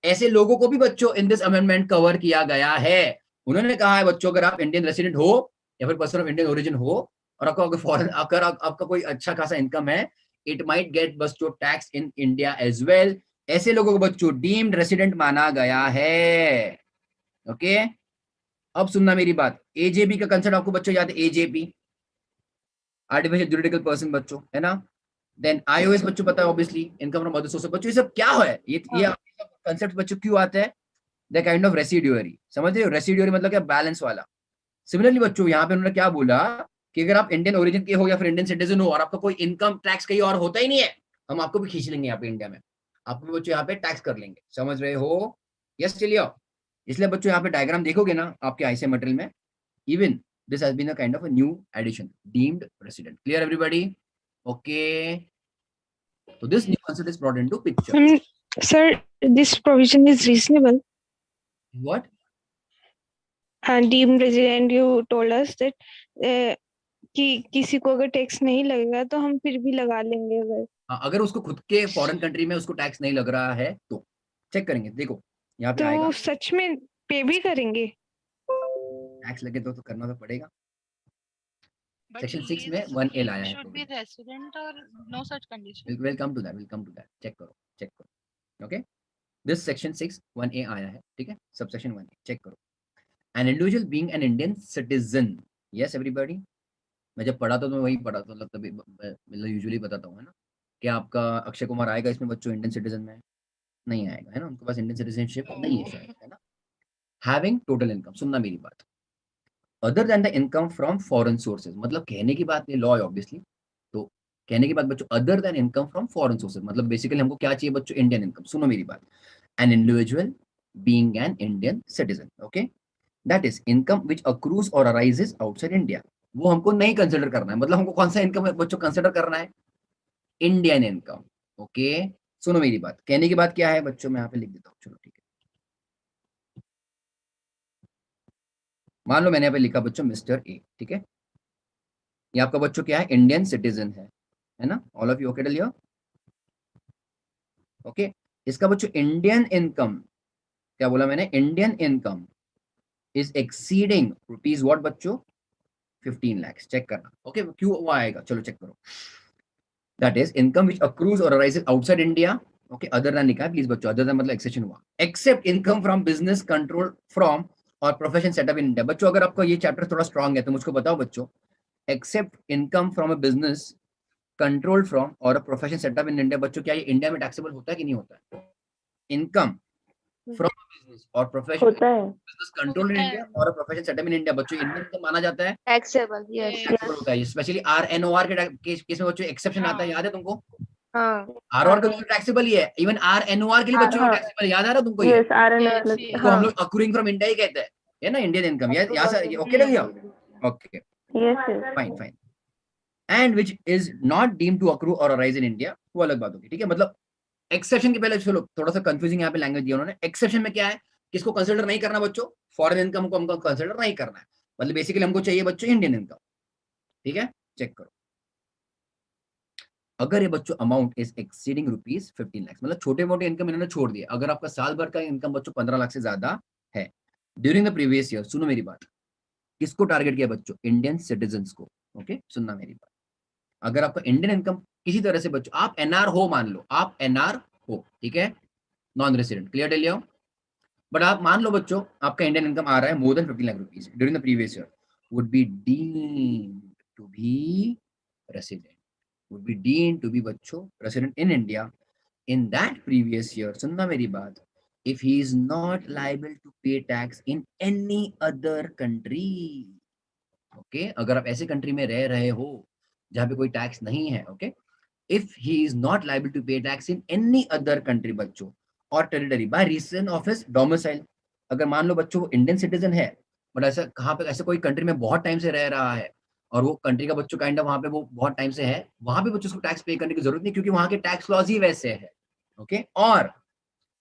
ऐसे लोगों को भी बच्चों इन दिस अमेंडमेंट कवर किया गया है। उन्होंने कहा है बच्चों अगर आप इंडियन रेसिडेंट हो या फिर पर्सन ऑफ इंडियन ओरिजिन हो और आपका अगर फॉरेन अगर आपका कोई अच्छा खासा इनकम है, इट माइट गेट बच्चों tax in India as well. ऐसे लोगों को बच्चों डीम्ड रेसिडेंट माना गया है, ओके। अब सुनना मेरी बात, एजेपी का कंसेप्ट आपको बच्चों याद है? एजेपी आर्टिफिशियल ज्यूरिडिकल पर्सन बच्चों, है ना। देन आईओएस बच्चों पता है obviously, income from other sources. बच्चों ये सब क्या है, ये कंसेप्ट बच्चों क्यों आता है? द काइंड ऑफ रेसिड्यूअरी, समझ रहे हो? रेसिड्यूअरी मतलब क्या? बैलेंस वाला। सिमिलरली बच्चों यहाँ पे उन्होंने क्या बोला कि अगर आप इंडियन ओरिजिन के हो या फिर इंडियन सिटीजन हो और आपका कोई इनकम टैक्स कहीं और होता ही नहीं है, हम आपको भी खींच लेंगे यहाँ पे इंडिया में, आपको भी बच्चों यहाँ पे टैक्स कर लेंगे। समझ रहे हो? यस चलिए। इसलिए बच्चों यहाँ पे डायग्राम देखोगे ना आपके आईसी मटेरियल में, even this has been a kind of a new addition, deemed resident. Clear everybody? Okay, so this new concept is brought into picture. sir, this provision is reasonable. What? And deemed resident, you told us that कि किसी को अगर tax नहीं लगेगा तो हम फिर भी लगा लेंगे। अगर उसको खुद के फॉरेन कंट्री में उसको टैक्स नहीं लग रहा है तो चेक करेंगे। देखो यहाँ पे आएगा, तो सच में पे भी करेंगे? टैक्स लगे तो करना तो पड़ेगा। But सेक्शन he 6 में is- 1A he लाया है। should be resident or no such condition. We'll come to that, we'll come to that. Check करो, okay? This section 6 1A आया है, ठीक है, सबसेक्शन 1A चेक करो। An individual being an Indian citizen, yes everybody। मैं जब पढ़ा तो मैं वही पढ़ा तो मतलब यूजुअली बताता हूँ, है ना, कि आपका अक्षय कुमार आएगा इसमें बच्चों इंडियन सिटीजन में? नहीं आएगा, है ना, उनके पास इंडियन सिटीजनशिप नहीं है शायद, है ना। हैविंग टोटल इनकम, सुनना मेरी बात, other than the income from foreign sources, मतलब कहने की बात, ये लॉ है ऑब्वियसली, तो कहने की बात बच्चों other then income from foreign sources मतलब बेसिकली हमको क्या चाहिए बच्चों? Indian income. सुनो मेरी बात, an individual being an Indian citizen, okay, that is income which accrues और अराइजेस आउटसाइड इंडिया, वो हमको नहीं कंसिडर करना है। मतलब हमको कौन सा इनकम बच्चों कंसिडर करना है? Indian income, okay. सुनो मेरी बात, कहने की बात क्या है बच्चों, मैं यहाँ पे लिख देता हूँ, चलो ठीक है। मान लो मैंने यहाँ पे लिखा बच्चों मिस्टर ए, ठीक है, ये आपका बच्चों क्या है? इंडियन सिटीजन है ना, ऑल ऑफ यू ओके डलियो, ओके। इसका बच्चों इंडियन इनकम, क्या बोला मैंने? Indian income is exceeding rupees what बच्चों? 15 लाख। चेक करना, ओके, क्यों वो आएगा, चलो चेक करो। That is income which accrues और arises outside India, okay, other than लिखा है प्लीज बच्चों, अदर देन मतलब एक्सेप्शन हुआ, except income from business control from और प्रोफेशन सेटअप इन इंडिया। बच्चों अगर आपका ये चैप्टर थोड़ा स्ट्रांग है तो मुझको बताओ बच्चों, except income from a business control from और a profession setup in India, बच्चों क्या ये इंडिया में टैक्सेबल होता है कि नहीं होता है? इनकम फ्रॉम बिजनेस और प्रोफेशन, होता है। बिजनेस कंट्रोल इन इंडिया और प्रोफेशन सेटअप इन इंडिया, बच्चों इंडियन इनकम माना जाता है, Taxable. Yes. टैक्सेबल होता है। स्पेशली आरएनओआर के केस में बच्चों एक्सेप्शन आता है, याद है तुमको? हाँ. आरओआर का तो टैक्सेबल ही है, इवन आरएनओआर के लिए बच्चों हाँ। टैक्सेबल, याद आ रहा तुमको? ये yes R N Yes, plus yes. इसको हम लोग अक्रूइंग फ्रॉम इंडिया ही कहते हैं, है ना, इंडियन इनकम। यहाँ से ओके लग गया? Okay yes fine fine. And which is not deemed to accrue और अराइज इन इंडिया, वो अलग बात होगी, ठीक है। मतलब एक्सेप्शन के पहले चलो थोड़ा सा कंफ्यूजिंग यहाँ पे लैंग्वेज दिया उन्होंने। एक्सेप्शन में क्या है, किसको कंसिडर नहीं करना बच्चों? फॉरेन इनकम को हमको कंसिडर नहीं करना है, मतलब बेसिकली हमको चाहिए बच्चों इंडियन इनकम। ठीक है, चेक करो। अगर ये बच्चों amount is exceeding rupees 15 lakh, मतलब छोटे मोटे इनकम इन्होंने छोड़ दिया, अगर आपका साल भर का इनकम बच्चों 15 लाख से ज्यादा है ड्यूरिंग द प्रीवियस ईयर, सुनो मेरी बात, किसको टारगेट किया बच्चों? इंडियन सिटीजन्स को। ओके, सुनना मेरी बात, अगर आपका इंडियन इनकम किसी तरह से बच्चों, आप एनआर हो, मान लो आप एनआर हो, ठीक है, नॉन रेसिडेंट, क्लियर टेल लिया, बट आप मान लो बच्चों आपका इंडियन इनकम आ रहा है more than 15 lakh rupees during the previous year, would be deemed to be resident, would be deemed to be बच्चों resident in India in that previous year, सुनना मेरी बात, if he is not liable to pay tax in any other country। Okay, अगर आप ऐसे country में रह रहे हो जहां पे कोई टैक्स नहीं है, okay, if he is not liable to pay tax in any other country बच्चों और territory by reason of his domicile, अगर मान लो बच्चों वो इंडियन सिटीजन है बट ऐसा कहाँ पे, ऐसे कोई कंट्री में बहुत टाइम से रह रहा है और वो कंट्री का बच्चों काइंड ऑफ वहां पे वो बहुत टाइम से है, वहां पे बच्चों को टैक्स पे करने की जरूरत नहीं क्योंकि वहां के टैक्स लॉज ही वैसे है। ओके, और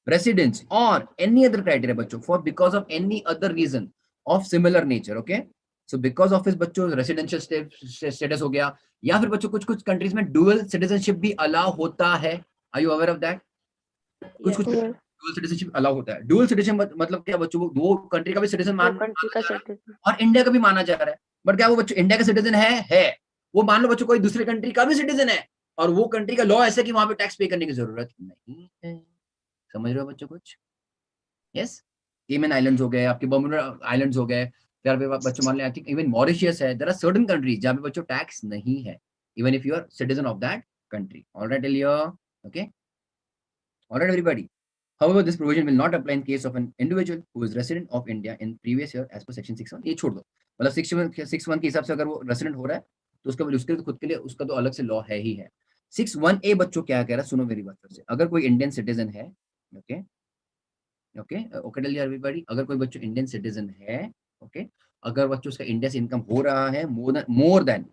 रेसिडेंस और एनी अदर क्राइटेरिया बच्चों for because of any other reason of similar nature. Okay, so because of his बच्चों रेसिडेंशियल स्टेटस हो गया, या फिर बच्चों कुछ कुछ कंट्रीज में डुअल सिटीजनशिप भी अलाउ होता है। Are you aware of that? कुछ कुछ डुअल सिटीजनशिप अलाउ होता है। डुअल सिटीजन मतलब क्या बच्चों, वो कंट्री का भी सिटीजन माना और इंडिया का भी माना जा रहा है, बट क्या वो बच्चों इंडिया का सिटीजन है वो मान लो बच्चों कोई दूसरे कंट्री का भी सिटीजन है और वो कंट्री का लॉ ऐसा कि वहां पे टैक्स पे करने की जरूरत नहीं है। समझ रहे हो बच्चों कुछ? यस, केमन आइलैंड्स हो गए, आपके बर्मुडा आइलैंड्स हो गए, यार पे बच्चों मान लें आई थिंक इवन मॉरिशियस है, देयर आर सर्टेन कंट्रीज जहां पे बच्चों टैक्स नहीं है even if you are citizen of that country. All right, Elia? Okay. All right, everybody. However, this provision will not apply in case of an individual who is resident of India in previous year as per section 6(1). ये छोड़ दो, मतलब 6(1) के हिसाब से अगर वो resident हो रहा है तो उसका उसके तो खुद के लिए उसका तो अलग से लॉ है ही है। 6(1)(a) बच्चों क्या कह रहा है, सुनो मेरी बात फिर से, अगर कोई इंडियन सिटीजन है, okay okay okay tell everybody, अगर कोई बच्चों इंडियन सिटीजन है, ओके, अगर बच्चों उसका इंडिया से इनकम हो रहा है मोर देन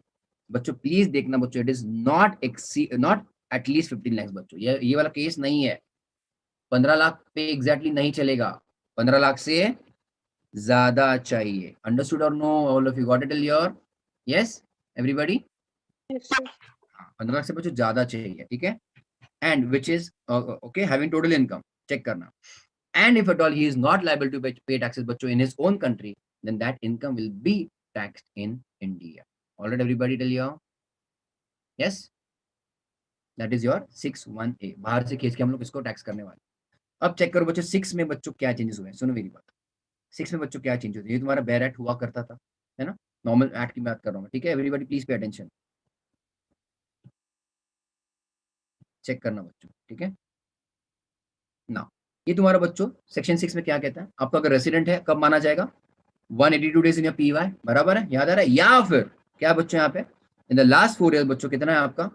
बच्चों प्लीज देखना बच्चों, it is not at least 15 lakh बच्चों, ये वाला केस नहीं है, 15 लाख पे एग्जैक्टली नहीं चलेगा, 15 लाख से ज्यादा चाहिए। अंडरस्टूड और no? All of you got it till your? Yes everybody? 15 lakh से बच्चों ज्यादा चाहिए, ठीक है, and which is okay having total income, check करना, and if at all he is not liable to pay taxes बच्चों in his own country, then that income will be taxed in India. All right, everybody tell you? Yes, that is your 6(1)(a). बाहर से खींच के हम लोग इसको tax करने वाले। अब चेक करो बच्चों 6 में बच्चों क्या चेंजेस हुए हैं, सुनो मेरी बात, 6 में बच्चों क्या चेंज होते हैं, ये तुम्हारा बेयर एक्ट हुआ करता था, है ना, नॉर्मल एक्ट की बात कर रहा हूँ, ठीक है, everybody please pay attention, check करना बच्चों, ठीक है ना। ये तुम्हारा बच्चों सेक्शन 6 में क्या कहता है, आपका अगर रेसिडेंट है कब माना जाएगा, 182 डेज इन योर पीवाई, बराबर है, याद आ रहा है, या फिर क्या बच्चों यहाँ पे इन द लास्ट 4 ईयर बच्चों कितना है आपका,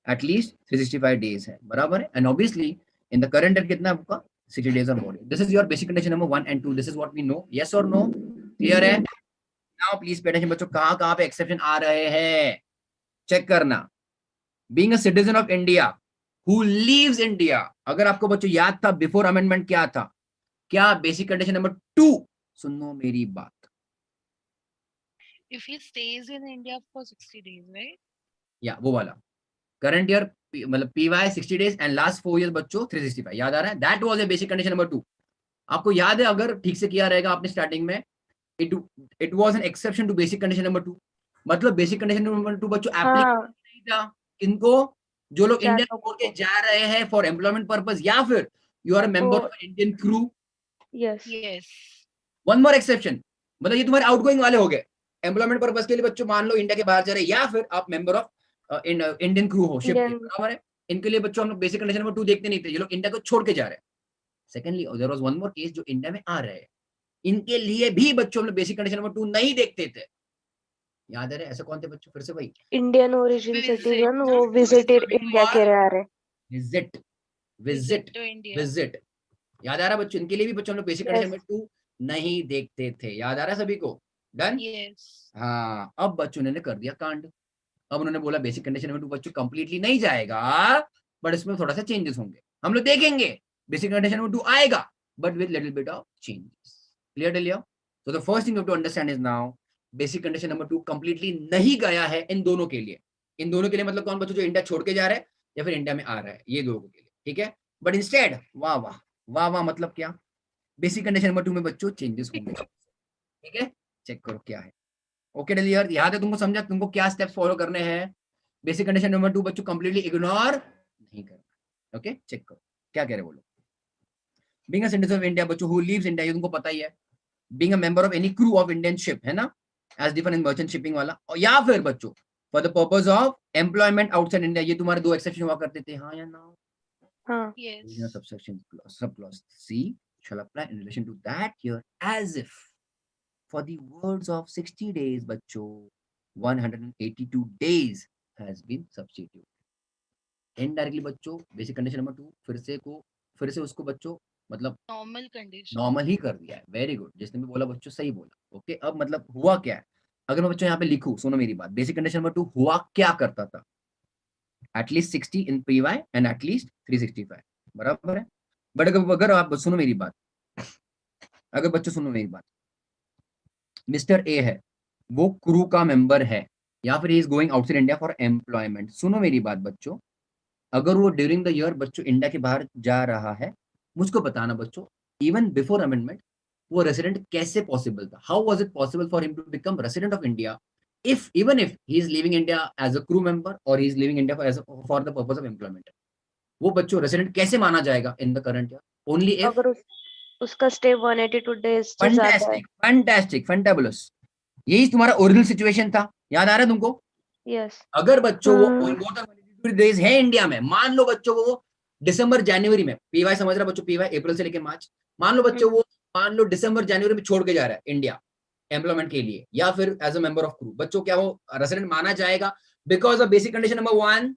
एटलीस्ट 365 डेज है, बराबर है, and obviously in the current year कितना है आपका 60 डेज और more. This is your basic condition number 1 and 2, this is what we know, yes और नो, क्लियर है? नाउ प्लीज पे अटेंशन बच्चों, कहां कहां पे एक्सेप्शन आ रहे हैं चेक करना। Being a citizen of India who leaves India, अगर आपको बच्चों याद था बिफोर अमेंडमेंट क्या था, क्या बेसिक कंडीशन नंबर 2, सुनो मेरी बात, If he stays in India for 60 days, right? या वो वाला करंट ईयर मतलब PY 60 days and last 4 year बच्चों 365, याद आ रहा है, that was a basic condition number 2। आपको याद है अगर ठीक से किया रहेगा आपने स्टार्टिंग में, it was an exception to basic condition number 2, मतलब बेसिक कंडीशन नंबर 2 बच्चों एप्लीकेबल नहीं था किनको, जो लोग इंडियन छोड़ के जा रहे हैं फॉर एम्प्लॉयमेंट पर्पस, या फिर you are a member of Indian crew. Yes. One more exception, मतलब ये तुम्हारे आउटगोइंग वाले हो गए, एम्प्लॉयमेंट पर्पस के लिए बच्चों मान लो इंडिया के बाहर जा रहे हैं, या फिर आप मेंबर ऑफ इंडियन क्रू हो शिप के, बराबर है, इनके लिए बच्चों हम लोग बेसिक कंडीशन नंबर 2 देखते नहीं थे, ये लोग इंडिया को छोड़ के जा रहे हैं। Secondly there was one more case जो इंडिया में आ रहे हैं, इनके लिए भी बच्चों हम लोग बेसिक कंडीशन नंबर 2 नहीं देखते थे, याद है? ऐसे कौन थे बच्चों, फिर से भाई, इंडियन ओरिजिन Visit, सिटीजन ना? वो विजिटेड इंडिया के रह रहे, visit Visit to India. Visit, याद आ रहा है बच्चों, इनके लिए भी बच्चों हम लोग बेसिक कंडीशन नंबर 2 नहीं देखते थे, याद आ रहा है सभी को? डन? Yes. हाँ, अब बच्चों ने कर दिया कांड, अब उन्होंने बोला बेसिक कंडीशन नंबर 2 बच्चों कंप्लीटली नहीं जाएगा, बट इसमें थोड़ा सा चेंजेस होंगे, हम लोग देखेंगे, बेसिक कंडीशन नंबर 2 आएगा but with little bit of changes, clear till here? So the first thing you have to understand is now basic condition number 2 completely नहीं गया है इन दोनों के लिए। इन दोनों के लिए मतलब कौन बच्चों, जो इंडिया छोड़ के जा रहा है या फिर इंडिया में आ रहा है, ये दोनों के लिए, ठीक है। बट इंस्टेड वाह वाह वाह वाह मतलब क्या, बेसिक कंडीशन नंबर 2 में बच्चों चेंजेस होंगे, ठीक है। चेक करो क्या है। ओके डियर, याद है तुमको, समझा तुमको क्या स्टेप्स फॉलो करने हैं। बेसिक कंडीशन नंबर 2 बच्चों कंप्लीटली इग्नोर नहीं करना। ओके चेक करो क्या कह रहे बोलो। Being a citizen of India बच्चों हु लिव्स इंडिया, ये तुमको पता ही है। Being a member of any crew of Indian ship, है ना, as defined in merchant shipping वाला, और या फिर बच्चों for the purpose of employment outside India, ये तुम्हारे दो एक्सेप्शन हुआ करते थे, हाँ या ना। हाँ Yes. Subsection sub clause C shall apply in relation to that year as if for the words of 60 days बच्चों 182 days has been substituted. Indirectly बच्चों बेसिक कंडीशन नंबर 2 फिर से उसको बच्चों मतलब Normal condition. नॉर्मल ही कर दिया है। वेरी गुड, जिसने भी बोला बच्चों सही बोला। ओके अब मतलब हुआ क्या है, अगर मैं बच्चों यहाँ पे लिखूं, सुनो मेरी बात, बेसिक कंडीशन नंबर 2 हुआ क्या करता था, at least 60 in PY and at least 365, बराबर है। बट अगर आप सुनो मेरी बात, अगर बच्चों सुनो मेरी बात, मिस्टर ए है वो क्रू का मेंबर है या फिर is going outside India for employment, सुनो मेरी बात बच्चों, अगर वो ड्यूरिंग द ईयर बच्चों इंडिया के बाहर जा रहा है, मुझको बताना बच्चों, इवन बिफोर अमेंडमेंट वो रेसिडेंट कैसे पॉसिबल था, how was it possible for him to become resident of India if even if he is leaving India as a crew member or he is leaving India for the purpose of employment, वो बच्चों resident कैसे माना जाएगा इन the current year, only if अगर उसका stay 182 days से ज्यादा है। फैंटास्टिक फैंटास्टिक फैंटाबुलस, यही तुम्हारा ओरिजिनल सिचुएशन था, याद आ रहा है तुमको। यस अगर बच्चों वो मोर देन 182 डेज है इंडिया में, मान लो बच्चों वो दिसंबर जनवरी में, पीवाई समझ रहा बच्चों, पीवाई अप्रैल से लेकर मार्च, मान लो बच्चों वो मान लो दिसंबर जनवरी में छोड़ के जा रहा है इंडिया एम्प्लॉयमेंट के लिए या फिर as a member of crew, बच्चों क्या वो रेसिडेंट माना जाएगा because of basic condition number 1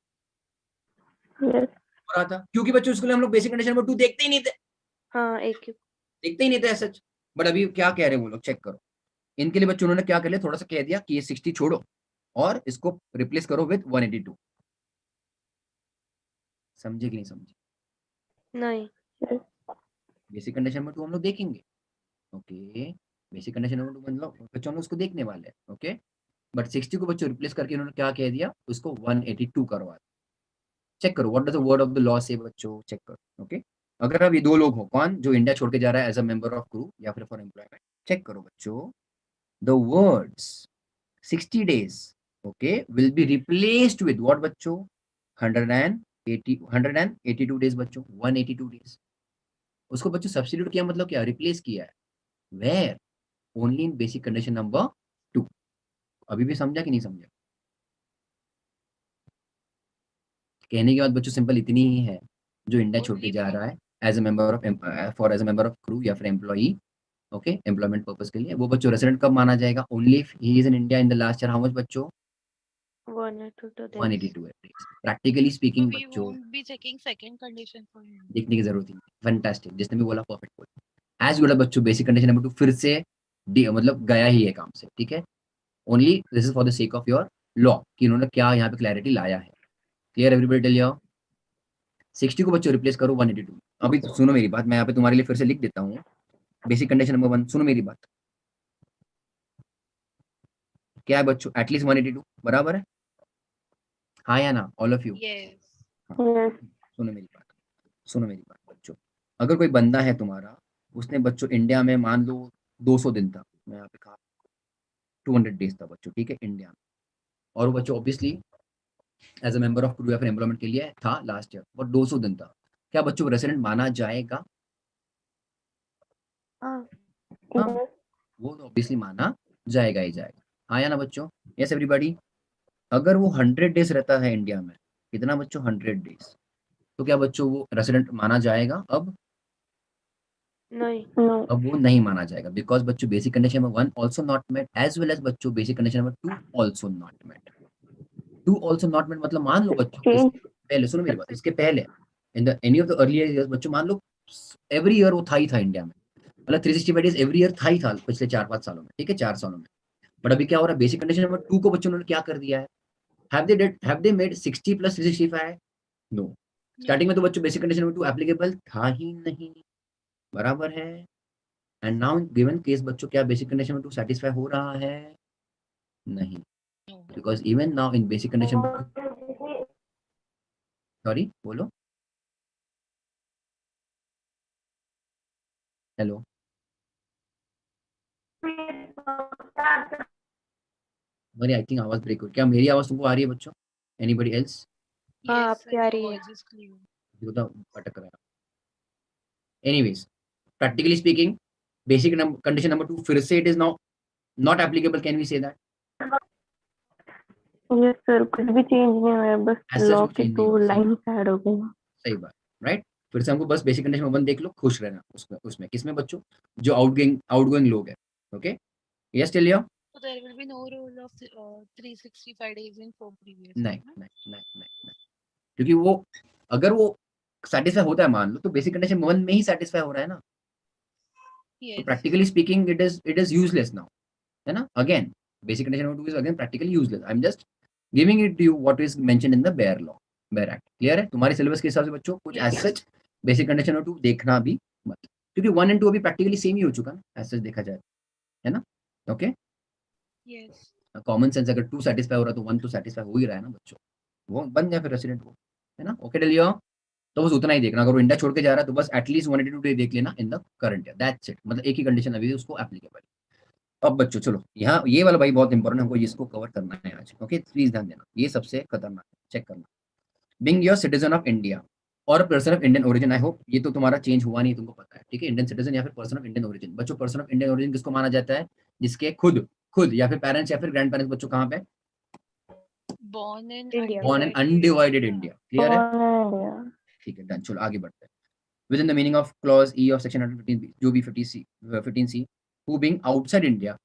हो रहा था, क्योंकि बच्चों उसके लिए हम लोग बेसिक कंडीशन नंबर 2 देखते ही नहीं थे, हाँ एक देखते ही नहीं थे सच। बट अभी क्या कह रहे हैं वो लोग, चेक करो इनके लिए बच्चों, उन्होंने क्या कर लिया, थोड़ा सा कह दिया कि ये 60 छोड़ो और इसको रिप्लेस करो विद 182, समझे कि नहीं समझे। नहीं बेसिक कंडीशन नंबर 2 हम लोग देखेंगे, ओके बेसिक कंडीशन नंबर 2 मतलब बच्चों हम लोग उसको देखने वाले हैं, ओके। बट 60 को बच्चों रिप्लेस करके उन्होंने क्या कह दिया, उसको 182 करवा। चेक करो what does the word of the law से बच्चों, चेक करो। ओके अगर अब ये दो लोग हो, कौन, जो इंडिया छोड़ के जा रहा है as a member of crew या फिर फॉर एम्प्लॉयमेंट, चेक करो बच्चों, the words 60 days okay will be replaced with what बच्चों 182 days बच्चों 182 days, उसको बच्चों सब्स्टिट्यूट किया, मतलब क्या, रिप्लेस किया है, where only in basic condition number 2। अभी भी समझा कि नहीं समझा, कहने की बात बच्चों सिंपल इतनी ही है, जो इंडिया छोड़ के जा रहा है as a member of crew या फिर एम्प्लॉई, ओके एम्प्लॉयमेंट पर्पस के लिए, वो बच्चों रेसिडेंट कब माना जाएगा, only if he is in India in the last year, how much बच्चों 182 days। Practically speaking So we बच्चों won't be checking second condition for him. देखने की जरूरत ही नहीं, फैंटास्टिक, जिसने भी बोला परफेक्ट बोला, एज बोला बच्चों बेसिक कंडीशन नंबर 2 फिर से मतलब गया ही है काम से, ठीक है। Only this is for the sake of your law कि उन्होंने क्या यहाँ पे क्लैरिटी लाया है, क्लियर एवरीबॉडी टेल योर 60 को बच्चों रिप्लेस करो 182। अभी तो सुनो मेरी बात, मैं यहाँ पे तुम्हारे लिए फिर से लिख देता हूँ बेसिक कंडीशन नंबर 1, सुनो मेरी बात, क्या है बच्चों, एटलीस्ट 182 बराबर है, हाँ या ना, ऑल ऑफ यू। Yes. सुनो मेरी बात, सुनो मेरी बात बच्चों, अगर कोई बंदा है तुम्हारा, उसने बच्चों इंडिया में मान लो 200 दिन था, मैं यहाँ पे कहा 200 डेज था बच्चों, ठीक है इंडिया में, और वो बच्चों obviously as a member of crew या फिर एम्प्लॉयमेंट के लिए था लास्ट ईयर, बट 200 दिन था, क्या बच्चों रेसिडेंट माना जाएगा, हाँ वो तो ऑब्वियसली माना जाएगा ही जाएगा, हाँ या ना बच्चों, यस एवरीबॉडी। अगर वो 100 डेज रहता है इंडिया में, कितना बच्चों 100 डेज, तो क्या बच्चों वो रेसिडेंट माना जाएगा, अब नहीं अब वो नहीं माना जाएगा, बिकॉज बच्चों basic condition number 1 also not met as well as बच्चों basic condition number 2 also not met. 2 also not met मतलब मान लो बच्चों इसके पहले, सुनो मेरी बात, इसके पहले in the any of the earlier years बच्चों मान लो एवरी ईयर वो था ही था इंडिया में, मतलब 365 डेज एवरी ईयर था ही था पिछले 4-5 सालों में, ठीक है 4 सालों में। बट अभी क्या हो रहा है, बेसिक कंडीशन नंबर 2 को बच्चों ने क्या कर दिया है, have they made 60 plus 365? No, starting में तो बच्चों बेसिक कंडीशन नंबर 2 एप्लीकेबल था ही नहीं, बराबर है। एंड नाउ गिवन केस बच्चों क्या बेसिक कंडीशन नंबर 2 सेटिस्फाई हो रहा है, नहीं, No. Because even now in basic condition, sorry बोलो, हेलो, मेरी आई थिंक आवाज ब्रेक हो, क्या मेरी आवाज तुमको आ रही है बच्चों? Anybody else? हाँ Yes, आपकी sir, आ your रही है। voice is clear. देखो तो भटक रहा है। Anyways, practically speaking, basic condition number 2 फिर से it is now not applicable, can we say that? Yes sir, कुछ भी चेंज नहीं हुआ, बस As such, लॉ कुछ की change नहीं दो हुआ, सही लाइन ऐड हो गई। सही बात, राइट? फिर से हमको बस बेसिक कंडीशन 1 देख लो, खुश रहना उसमें किसमें बच्चों? जो आउटगोइंग लोग है। Okay, yes tell your. So there will be no rule of 365 days in for previous नहीं year, no? नहीं नहीं नहीं नहीं, क्योंकि वो अगर वो सेटिस्फाई होता है, मान लो, तो बेसिक कंडीशन 1 में ही सेटिस्फाई हो रहा है ना, तो Yes. Practically speaking it is useless now, है ना? Again basic condition number 2 is again practically useless. I am just giving it to you what is mentioned in the bare law, bare act. Clear है तुम्हारे syllabus के हिसाब से बच्चों? कुछ as Yes. Such basic condition number 2 देखना भी मत, क्योंकि 1 एंड 2 अभी प्रैक्टिकली सेम ही हो चुका ना, एज सच देखा जाए, है ना? Okay, Yes. कॉमन सेंस, अगर 2 सेटिस्फाई हो रहा है तो 1 तो सेटिस्फाई हो ही रहा है ना बच्चों, वो बन जाए फिर रेसिडेंट वो, है ना? ओके डेलियो, तो बस उतना ही देखना, अगर वो इंडिया छोड़ के जा रहा है तो बस एटलीस्ट 182 डे देख लेना इन the current year, that's it. मतलब एक ही कंडीशन अभी उसको एप्लीकेबल। अब बच्चों चलो, यहाँ ये वाला भाई बहुत इंपॉर्टेंट, हमको इसको कवर करना है आज। ओके, प्लीज ध्यान देना, ये सबसे खतरनाक है, चेक करना। Being your citizen of India और person of Indian origin, I hope ये तो तुम्हारा चेंज हुआ नहीं, तुमको पता है, ठीक है? इंडियन सिटीजन या फिर पर्सन ऑफ इंडियन ओरिजिन। बच्चों पर्सन ऑफ इंडियन ओरिजिन किसको माना जाता है? जिसके खुद खुद या फिर पेरेंट्स या फिर ग्रैंड पेरेंट्स बच्चों कहाँ पे? Born in India. Born in undivided undivided India. India. Clear है? इंडिया। ठीक है, डन। चलो आगे बढ़ते हैं। Within the meaning of clause E of section 115B, जो भी 15C, who being outside India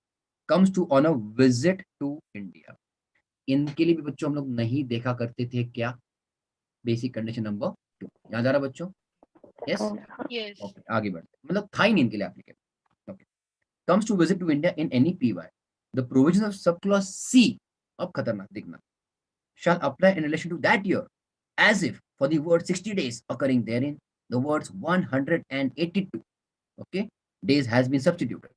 comes to on a visit to India, इनके लिए भी बच्चों हम लोग नहीं देखा करते थे क्या? बेसिक कंडीशन नंबर 2 याद आ रहा बच्चों? Yes, Yes. ओके, आगे बढ़ते हैं। मतलब था ही नहीं इनके लिए applicable. Okay, comes to visit to India in any PY, the provision of sub clause C, अब खतरनाक देखना, shall apply in relation to that year as if for the word 60 days occurring therein the words 182, okay, days has been substituted।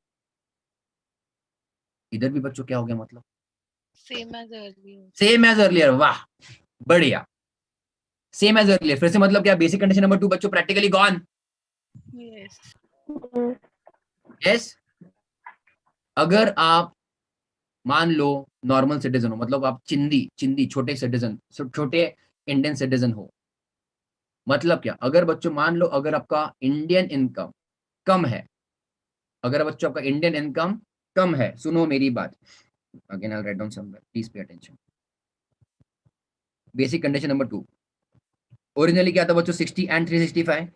इधर भी बच्चों क्या हो गया? मतलब Same as earlier. Same as earlier, वाह बढ़िया, सेम एज अर्लियर। फिर से मतलब क्या? बेसिक कंडीशन नंबर 2 बच्चों प्रैक्टिकली गॉन। Yes. यस, अगर आप मान लो नॉर्मल सिटीजन हो, मतलब आप चिंदी चिंदी छोटे सिटीजन, छोटे इंडियन सिटीजन हो, मतलब क्या? अगर बच्चों मान लो अगर आपका इंडियन इनकम कम है, अगर बच्चों आपका इंडियन इनकम कम है, सुनो मेरी बात, again I will write down somewhere, please pay attention. Basic condition number 2, originally क्या था बच्चों? 60 एंड 365।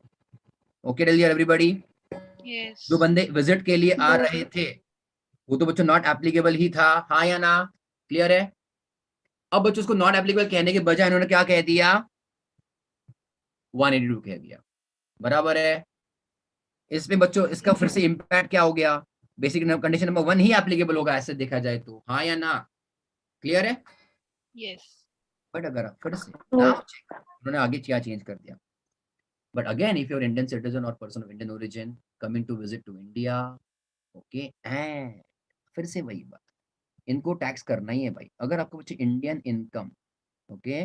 ओके डेलियर एवरीबॉडी, Yes. जो बंदे विजिट के लिए आ रहे थे वो तो बच्चों नॉट एप्लीकेबल ही था, हाँ या ना? क्लियर है? अब बच्चों उसको नॉट एप्लीकेबल कहने के बजाय इन्होंने क्या कह दिया? 182 कह दिया, बराबर है? इसमें बच्चों इसका फिर से इम्पैक्ट क्या हो गया? बेसिक कंडीशन नंबर 1 ही एप्लीकेबल होगा ऐसे देखा जाए तो, हाँ या ना? क्लियर है? Yes. बट अगर आप फिर से नाउ चेक, उन्होंने आगे क्या चेंज कर दिया, but again if your Indian citizen और person of Indian origin coming to visit to India, okay, and फिर से वही बात, इनको टैक्स करना ही है भाई। अगर आपको बच्चे Indian income, okay,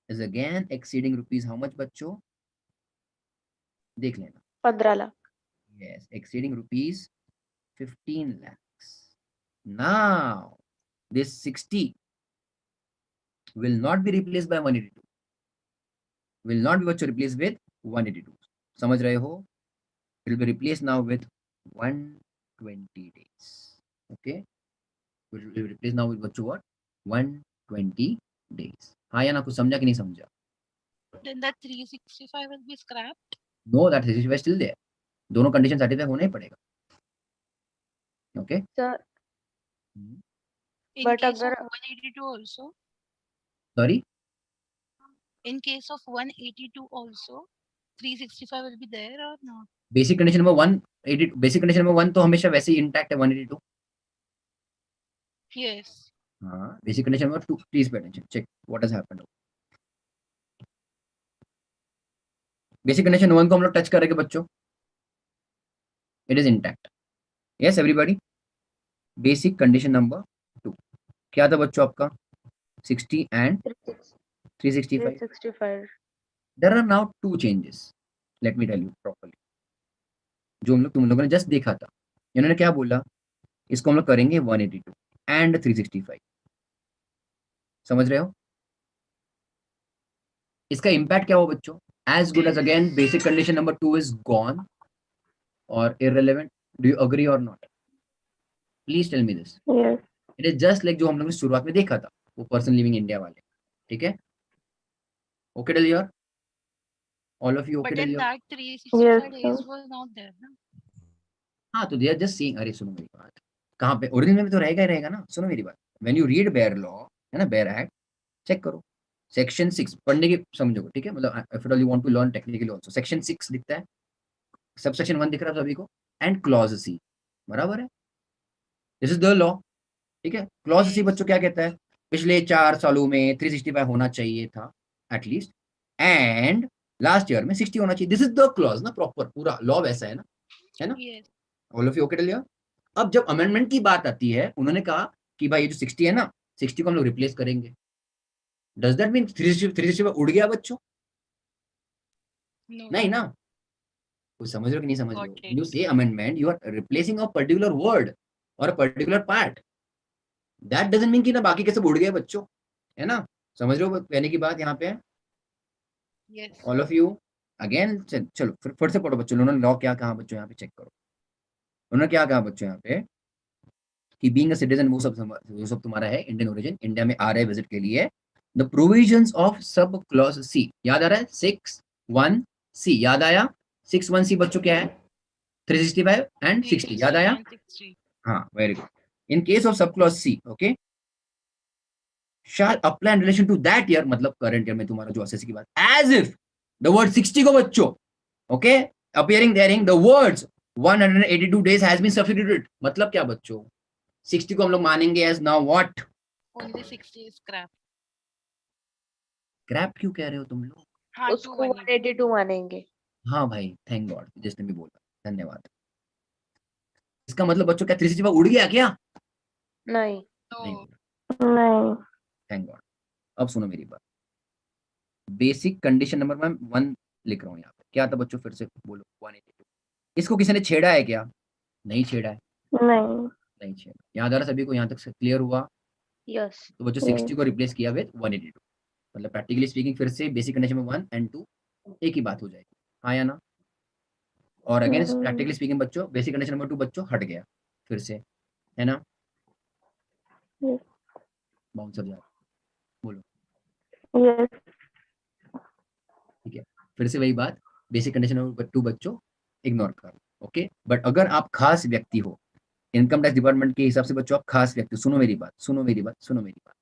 is again exceeding rupees how much बच्चों? देख लेना, 15 lakh. yes, exceeding rupees 15 lakhs. Now, this 60 will not be replaced by 182. Will not be बच्चों replaced with 182. समझ रहे हो? It will be replaced now with 120 days. Okay? It will be replaced now with बच्चों what? 120 days. हाँ या ना? कुछ समझा कि नहीं समझा? Then that 365 will be scrapped. No, that is still there. दोनों कंडीशन सेटिस्फाई होना ही पड़ेगा। Okay, sir In But case of अगर 182 also. Sorry, In case of 182 also, 365 will be there or not? Basic condition number 180, basic condition number 1 तो हमेशा वैसे ही intact है, 182। Yes. हाँ, basic condition number 2, please pay attention, check what has happened. Basic condition 1 को हम लोग touch करेंगे बच्चों, it is intact. Yes everybody, basic condition number 2, क्या था बच्चों आपका 60 and 365. 365. There are now two changes. Let me tell you properly. जो तुम लोगों ने जस्ट देखा था, इन्होंने क्या बोला, इसको हम लोग करेंगे 182 and 365. समझ रहे हो? इसका इम्पैक्ट क्या हो बच्चों? As good as again basic condition number 2 is gone or irrelevant. Do you agree or not? Please tell me this. Yes. It is just like जो हम लोगों ने शुरुआत में देखा था, वो पर्सन लिविंग इंडिया वाले, ठीक है? Okay till here? All of you okay But till in here? that 365 Yes, days sir. was not there, na? हाँ, तो they are just saying, अरे सुनो मेरी बात, कहाँ पे ओरिजिनल में तो रहेगा ही रहेगा ना. सुनो मेरी बात, when you read bare law, है ना, बेयर एक्ट, चेक करो सेक्शन 6 पढ़ने की समझोगे, ठीक है? मतलब if at all you want to learn technically also, section 6 दिखता है, सबसेक्शन 1 दिख रहा है सभी को, एंड क्लॉज सी, बराबर है? दिस इज द लॉ, ठीक है? Clause C Yes. बच्चों क्या कहता है? पिछले 4 सालों में 365 होना चाहिए था एटलीस्ट, एंड लास्ट ईयर में 60 होना चाहिए. दिस इज द क्लॉज ना, प्रॉपर पूरा लॉ वैसा है ना, है ना? Yes. All of you okay till here? अब जब अमेंडमेंट की बात आती है, उन्होंने कहा कि भाई ये जो 60 है ना, 60 को हम लोग रिप्लेस करेंगे. डज दैट मीन 365 उड़ गया बच्चों? No. नहीं ना. कुछ समझ रहे हो कि नहीं समझ रहे Got हो? it. You say amendment, you are replacing a particular word और a particular part. That doesn't mean कि ना बाकी के सब उड़ गए बच्चों, है ना? समझ रहे हो कहने की बात यहाँ पे? Yes. All of you again चलो फिर से पढ़ो बच्चों. उन्होंने लॉ क्या कहा बच्चों, यहाँ पे चेक करो. उन्होंने क्या कहा बच्चों यहाँ पे कि बीइंग अ सिटीजन, वो सब तुम्हारा है इंडियन ओरिजिन, इंडिया में आ रहे विजिट के लिए. The provisions of sub clause C, याद आ रहा है? 6(1)(c) याद आया? 6(1)(c) बच्चों क्या है? 365 एंड 60, याद आया? 60. हाँ, very good. In case of sub clause C, okay, shall apply in relation to that year, मतलब करंट ईयर में तुम्हारा जो एसएससी की बात, as if the word 60 को बच्चों, okay, appearing there in the words 182 days has been substituted. मतलब क्या बच्चों? 60 को हम लोग मानेंगे as now what? Only 60 is scrap. Krebs क्यों कह रहे हो तुम लोग? हाँ, उसको 182 मानेंगे. हाँ भाई, थैंक गॉड जिसने भी बोला, धन्यवाद. इसका मतलब बच्चों क्या 365 उड़ गया क्या? नहीं. नहीं, No. नहीं. Thank God. अब सुनो मेरी बात. बेसिक कंडीशन नंबर 1 लिख रहा हूँ यहाँ पे. क्या था बच्चों? फिर से बोलो. 182. इसको किसी ने छेड़ा है क्या? नहीं छेड़ा है. नहीं. नहीं छेड़ा. याद आ रहा सभी को? यहाँ तक क्लियर हुआ? यस. तो बच्चों 60 को रिप्लेस किया विद 182. मतलब प्रैक्टिकली स्पीकिंग फिर से बेसिक कंडीशन में 1 and 2 एक ही बात हो जाएगी. हाँ या ना? और अगेन प्रैक्टिकली स्पीकिंग बच्चों बेसिक कंडीशन नंबर 2 बच्चों हट गया फिर से, है ना? Yes. बाउंसर जा, बोलो. यस. ठीक है, फिर से वही बात, बेसिक कंडीशन नंबर 2 बच्चों इग्नोर करो, ओके? बट अगर आप खास व्यक्ति हो, इनकम टैक्स डिपार्टमेंट के हिसाब से बच्चों आप खास व्यक्ति, सुनो मेरी बात, सुनो मेरी बात, सुनो मेरी बात,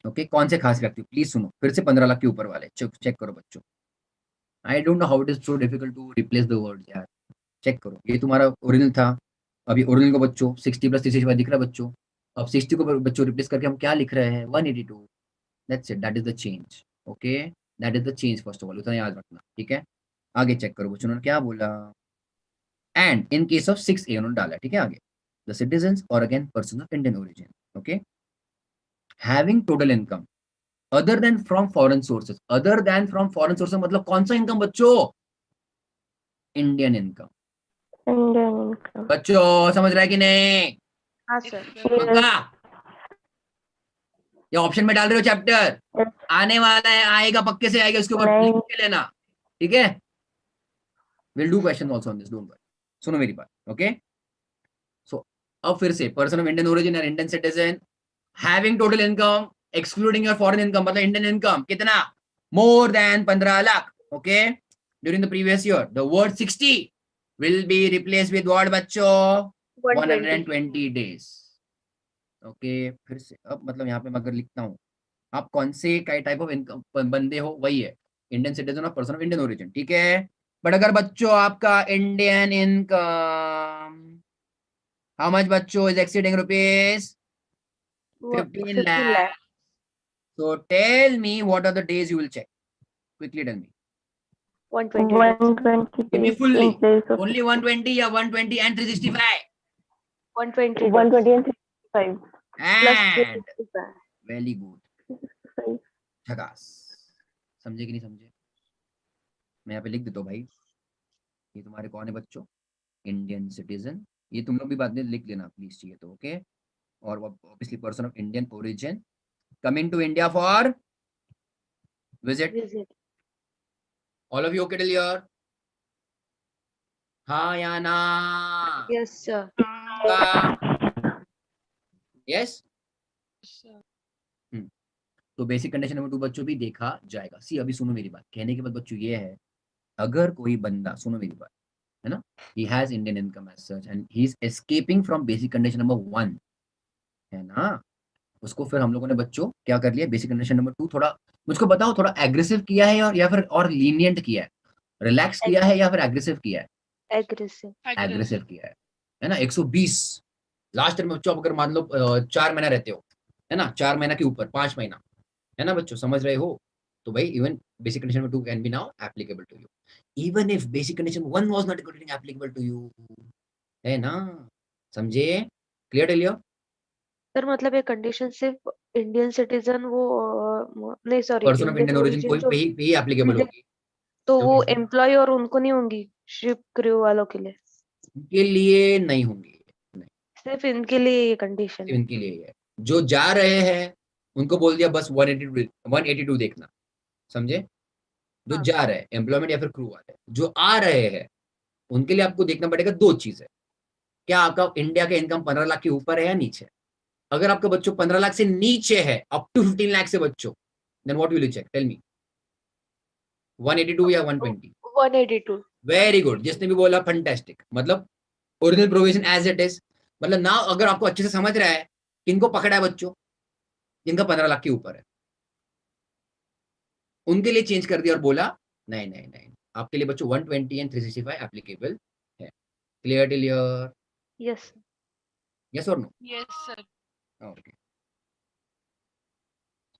ओके? कौन से खास व्यक्ति? प्लीज सुनो. फिर से 15 लाख के ऊपर वाले चेक करो बच्चों. I don't know how it is so difficult to replace the word यार. चेक करो, ये तुम्हारा ओरिजिनल था. अभी ओरिजिनल को बच्चों 60 + 365 दिख रहा है बच्चों. अब 60 को बच्चों रिप्लेस करके हम क्या लिख रहे हैं? 182. That's it, that is the change, okay? That is the change first of all, उतना याद रखना, ठीक है? आगे चेक करो बच्चों, उन्होंने क्या बोला? And in case of 6A उन्होंने डाला, ठीक है? आगे द सिटीजन और again person of Indian origin, okay, having total income other than from foreign sources. Other than from foreign sources मतलब कौन सा इनकम बच्चों? Indian income. Indian income. बच्चों समझ रहा है कि नहीं? हाँ If, सर. पक्का? या ऑप्शन में डाल रहे हो चैप्टर? आने वाला है, आएगा, पक्के से आएगा, उसके ऊपर नहीं. लिख के लेना, ठीक है? Will do question also on this, don't worry. सुनो मेरी बात, ओके? सो अब फिर से पर्सन ऑफ इंडियन ओरिजिन और Indian citizen having total income excluding your foreign income, मतलब इंडियन इनकम कितना? मोर than 15 lakh, okay? During the previous year the word 60 will be replaced with what बच्चों? 120 days, ओके? फिर से अब मतलब यहाँ पे मैं अगर लिखता हूँ, आप कौन से टाइप ऑफ इनकम बंदे हो, वही है इंडियन सिटीजन और पर्सन ऑफ इंडियन ओरिजिन, ठीक है? बट अगर बच्चों आपका इंडियन इनकम हाउ मच बच्चों is exceeding rupees 15 lakh, so tell me what are the days you will check, quickly tell me. 120. Give me fully. In place of Only 120 या 120 and 365? 120 and 5 plus and 365. Very good, 5. झकास। समझे कि नहीं समझे? मैं यहाँ पे लिख देता हूँ भाई, ये तुम्हारे कौन है बच्चों? Indian citizen. ये तुम लोग भी बाद में लिख लेना प्लीज, चाहिए तो, ओके। और obviously person of Indian origin coming to India for visit. Visit. All of you okay till here? हाँ या ना? Yes, sir. यस। sir. तो बेसिक कंडीशन नंबर 2 बच्चों भी देखा जाएगा। सी अभी सुनो मेरी बात, कहने के बाद बच्चों ये है, अगर कोई बंदा, सुनो मेरी बात, है ना, he has Indian income as such and he is escaping from basic condition number 1, है ना, उसको फिर हम लोगों ने बच्चों क्या कर लिया, बेसिक कंडीशन नंबर 2 थोड़ा मुझको बताओ, थोड़ा एग्रेसिव किया है और या फिर और लीनियंट किया है, रिलैक्स किया है या फिर एग्रेसिव किया है? Aggressive. एग्रेसिव किया है ना। 120 लास्ट ईयर में बच्चों, अगर मान लो 4 महीना रहते हो, है ना, 4 महीना के ऊपर 5 महीना, है ना बच्चों, समझ रहे हो? तो भाई even basic condition number 2 can be now applicable to you, even if basic condition 1 was not applicable to you, है ना, समझे? क्लियर टेलियो? सर मतलब ये कंडीशन सिर्फ इंडियन सिटीजन वो नहीं sorry person of Indian Indian origin origin कोई जो पे ही एप्लीकेबल visit, होगी। तो जो वो किसी एम्प्लॉय और उनको नहीं होंगी, शिप क्रू वालों के लिए, के लिए नहीं होंगी, नहीं, सिर्फ इनके लिए ये कंडीशन है. इनके लिए है। जो जा रहे हैं उनको बोल दिया बस 182 देखना, समझे? जो हाँ. जा रहे हैं एम्प्लॉयमेंट या फिर क्रू वाले, जो आ रहे हैं उनके लिए आपको देखना पड़ेगा 2 चीजें, क्या आपका इंडिया का इनकम 15 लाख के ऊपर है या नीचे? अगर आपका बच्चों 15 लाख से नीचे है, अप टू 15 लाख से बच्चों, then what will you check, tell me? 182 या 120? 182. वेरी गुड, जिसने भी बोला फंटेस्टिक, मतलब original provision as it is, मतलब ना, अगर आपको अच्छे से समझ रहा है किनको पकड़ा है बच्चों, जिनका 15 लाख के ऊपर है, उनके लिए चेंज कर दिया और बोला नहीं नहीं नहीं, आपके लिए बच्चों 120 एंड 365 एप्लीकेबल है। Clear till your? Yes. Yes और no? Yes, sir. Okay,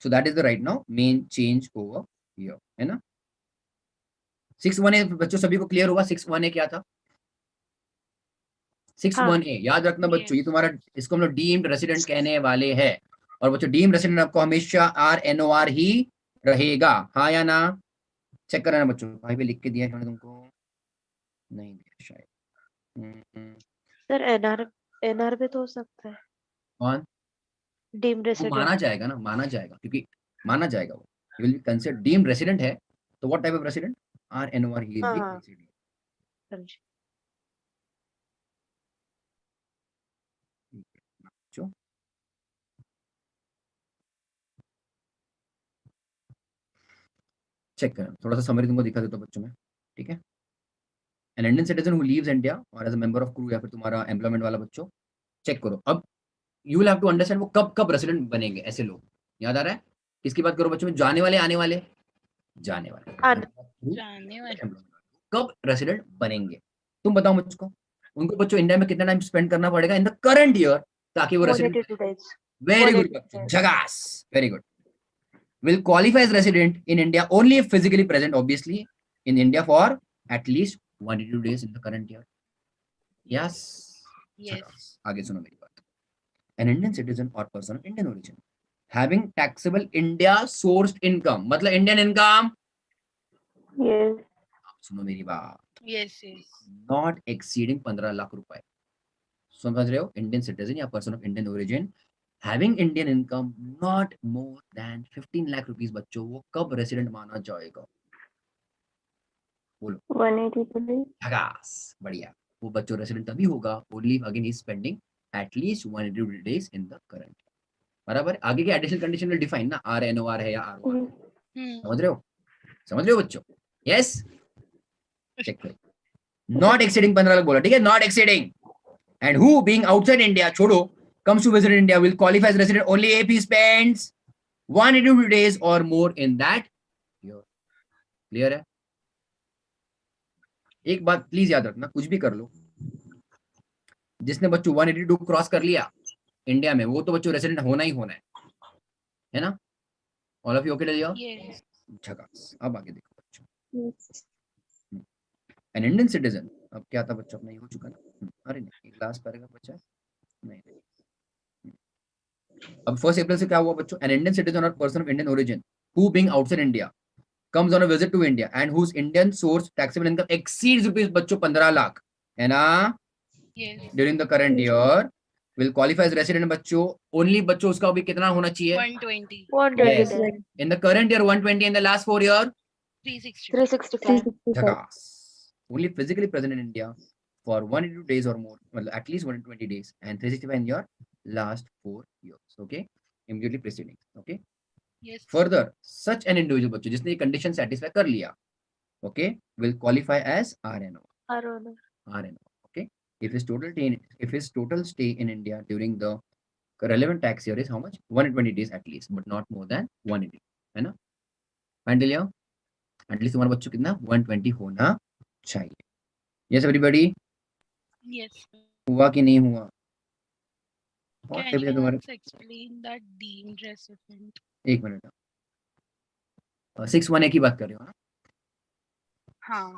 so that is the right now main change over here, है ना। 6(1)(a) बच्चों सभी को क्लियर होगा? 6(1)(a) क्या था? 6(1)(a) याद रखना बच्चों, ये तुम्हारा, इसको हम लोग डीम्ड रेसिडेंट कहने वाले हैं। और बच्चों डीम्ड रेसिडेंट आपको हमेशा RNOR ही रहेगा, हाँ या ना? चेक करना बच्चों, भाई पे लिख के दिया है मैंने तुमको, नहीं दिया शायद। सर एनआर भी तो हो सकता है, कौन? डीम्ड वो माना रेसिडेंट. जाएगा ना, माना जाएगा, क्योंकि माना जाएगा वो will be considered deemed resident है। तो what type of resident? RNOR ही हाँ विल बी हाँ कंसिडर्ड। समझे. बच्चों चेक करें, थोड़ा सा समरी तुमको दिखा देता हूं बच्चों में, ठीक है। An Indian citizen who leaves India और as a member of crew या फिर तुम्हारा एम्प्लॉयमेंट वाला बच्चों, चेक करो। अब you will have to understand वो कब कब रेसिडेंट बनेंगे ऐसे लोग, याद आ रहा है? किसकी बात करो बच्चों में? जाने वाले, आने वाले? जाने वाले, आने. जाने वाले. कब रेसिडेंट बनेंगे? तुम बताओ मुझको। उनको बच्चों इंडिया में कितना टाइम स्पेंड करना पड़ेगा इन द करंट ईयर ताकि वो रेसिडेंट? 182 days. वेरी गुड 182 बच्चों, days. झगास, very good. Will qualify as resident in India only if physically present, obviously, in India for at least 182 days in the current year. Yes. Yes. आगे सुनो मेरी बात। An Indian citizen or person of Indian origin having taxable India sourced income, मतलब Indian income, Yes. सुनो मेरी बात, Yes. Yes. not exceeding 15 lakh रुपए, समझ रहे हो? इंडियन सिटीजन या person of Indian origin having Indian income not more than 15 lakh rupees बच्चों, वो कब रेसिडेंट माना जाएगा? बोलो। 182 days. झकास, बढ़िया। वो बच्चों रेसिडेंट तभी होगा only again is spending eight least 182 days in the current, बराबर। आगे के एडिशनल कंडीशन विल डिफाइन ना, RNOR है या ROR, समझ रहे हो? समझ रहे हो बच्चों? यस, चेक करो। नॉट एक्सीडिंग 15 लाख बोला, ठीक है, not exceeding. And who being outside India, छोड़ो, comes to visit India will qualify as resident only if he spends 182 days or more in that year. Clear है? एक बात प्लीज याद रखना, कुछ भी कर लो, जिसने बच्चों 182 क्रॉस कर लिया इंडिया में, वो तो बच्चों रेसिडेंट होना ही होना है ना? All of you okay? Yes. झकास। अब आगे देखो बच्चों, Yes. एन इंडियन सिटीजन, अब क्या था बच्चों अपना, ये हो चुका ना, अरे नहीं, लास्ट पैराग्राफ बचा है, नहीं अब 1 अप्रैल से क्या हुआ बच्चों, एन इंडियन सिटीजन और person of Indian origin who being outside India comes on a visit to India and whose Indian source taxable income exceeds rupees बच्चों 15 लाख, है ना, Yes. during the current year will qualify as resident बच्चों, only बच्चों उसका भी कितना होना चाहिए, 120. 120 Yes. days. in the current year 120, in the last 4 year 360. 365. झकास, only physically present in India for 182 days or more, मतलब at least 120 days and 365 in your last 4 years, okay, immediately preceding, okay. Yes. Further, such an individual बच्चों जिसने ये condition satisfy कर लिया, okay, will qualify as RNO. RNO. Okay. If his total stay in India during the relevant tax year is how much? 120 days at least, but not more than 180, है ना? Find लिया? At least तुम्हारा बच्चों कितना 120 होना चाहिए. Yes, everybody. Yes. हुआ कि नहीं हुआ? और Can टिप्स है you तुम्हारे? also explain that deemed recipient? एक मिनट. 618 की बात कर रहे हो ना? हाँ.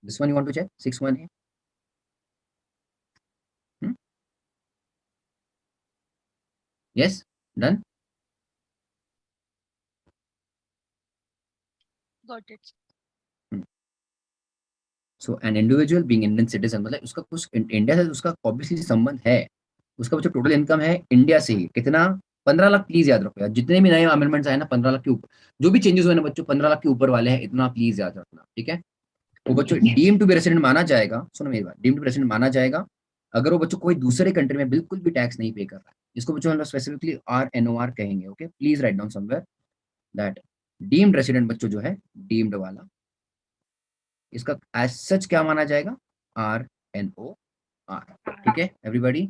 This one you want to check? 618. Yes, done. Got it. So an individual being Indian citizen, मतलब उसका कुछ इंडिया से उसका ऑब्वियसली संबंध है, उसका जो टोटल इनकम है इंडिया से ही कितना 15 लाख, प्लीज याद रखो यार, जितने भी नए अमेंडमेंट्स आए ना 15 लाख के ऊपर, जो भी चेंजेस हुए ना बच्चों 15 लाख के ऊपर वाले हैं, इतना प्लीज याद रखना, ठीक है। वो बच्चों डीम टू बी रेसिडेंट माना जाएगा, सुनो मेरी बात, डीम टू बी रेसिडेंट माना जाएगा अगर वो बच्चों कोई दूसरे कंट्री में बिल्कुल भी टैक्स नहीं पे कर रहा है, जिसको बच्चों हम स्पेसिफिकली RNOR कहेंगे, okay, please right down somewhere that deemed resident बच्चों जो है डीम्ड वाला, इसका एज सच क्या माना जाएगा, RNOR, ठीक है एवरीबॉडी।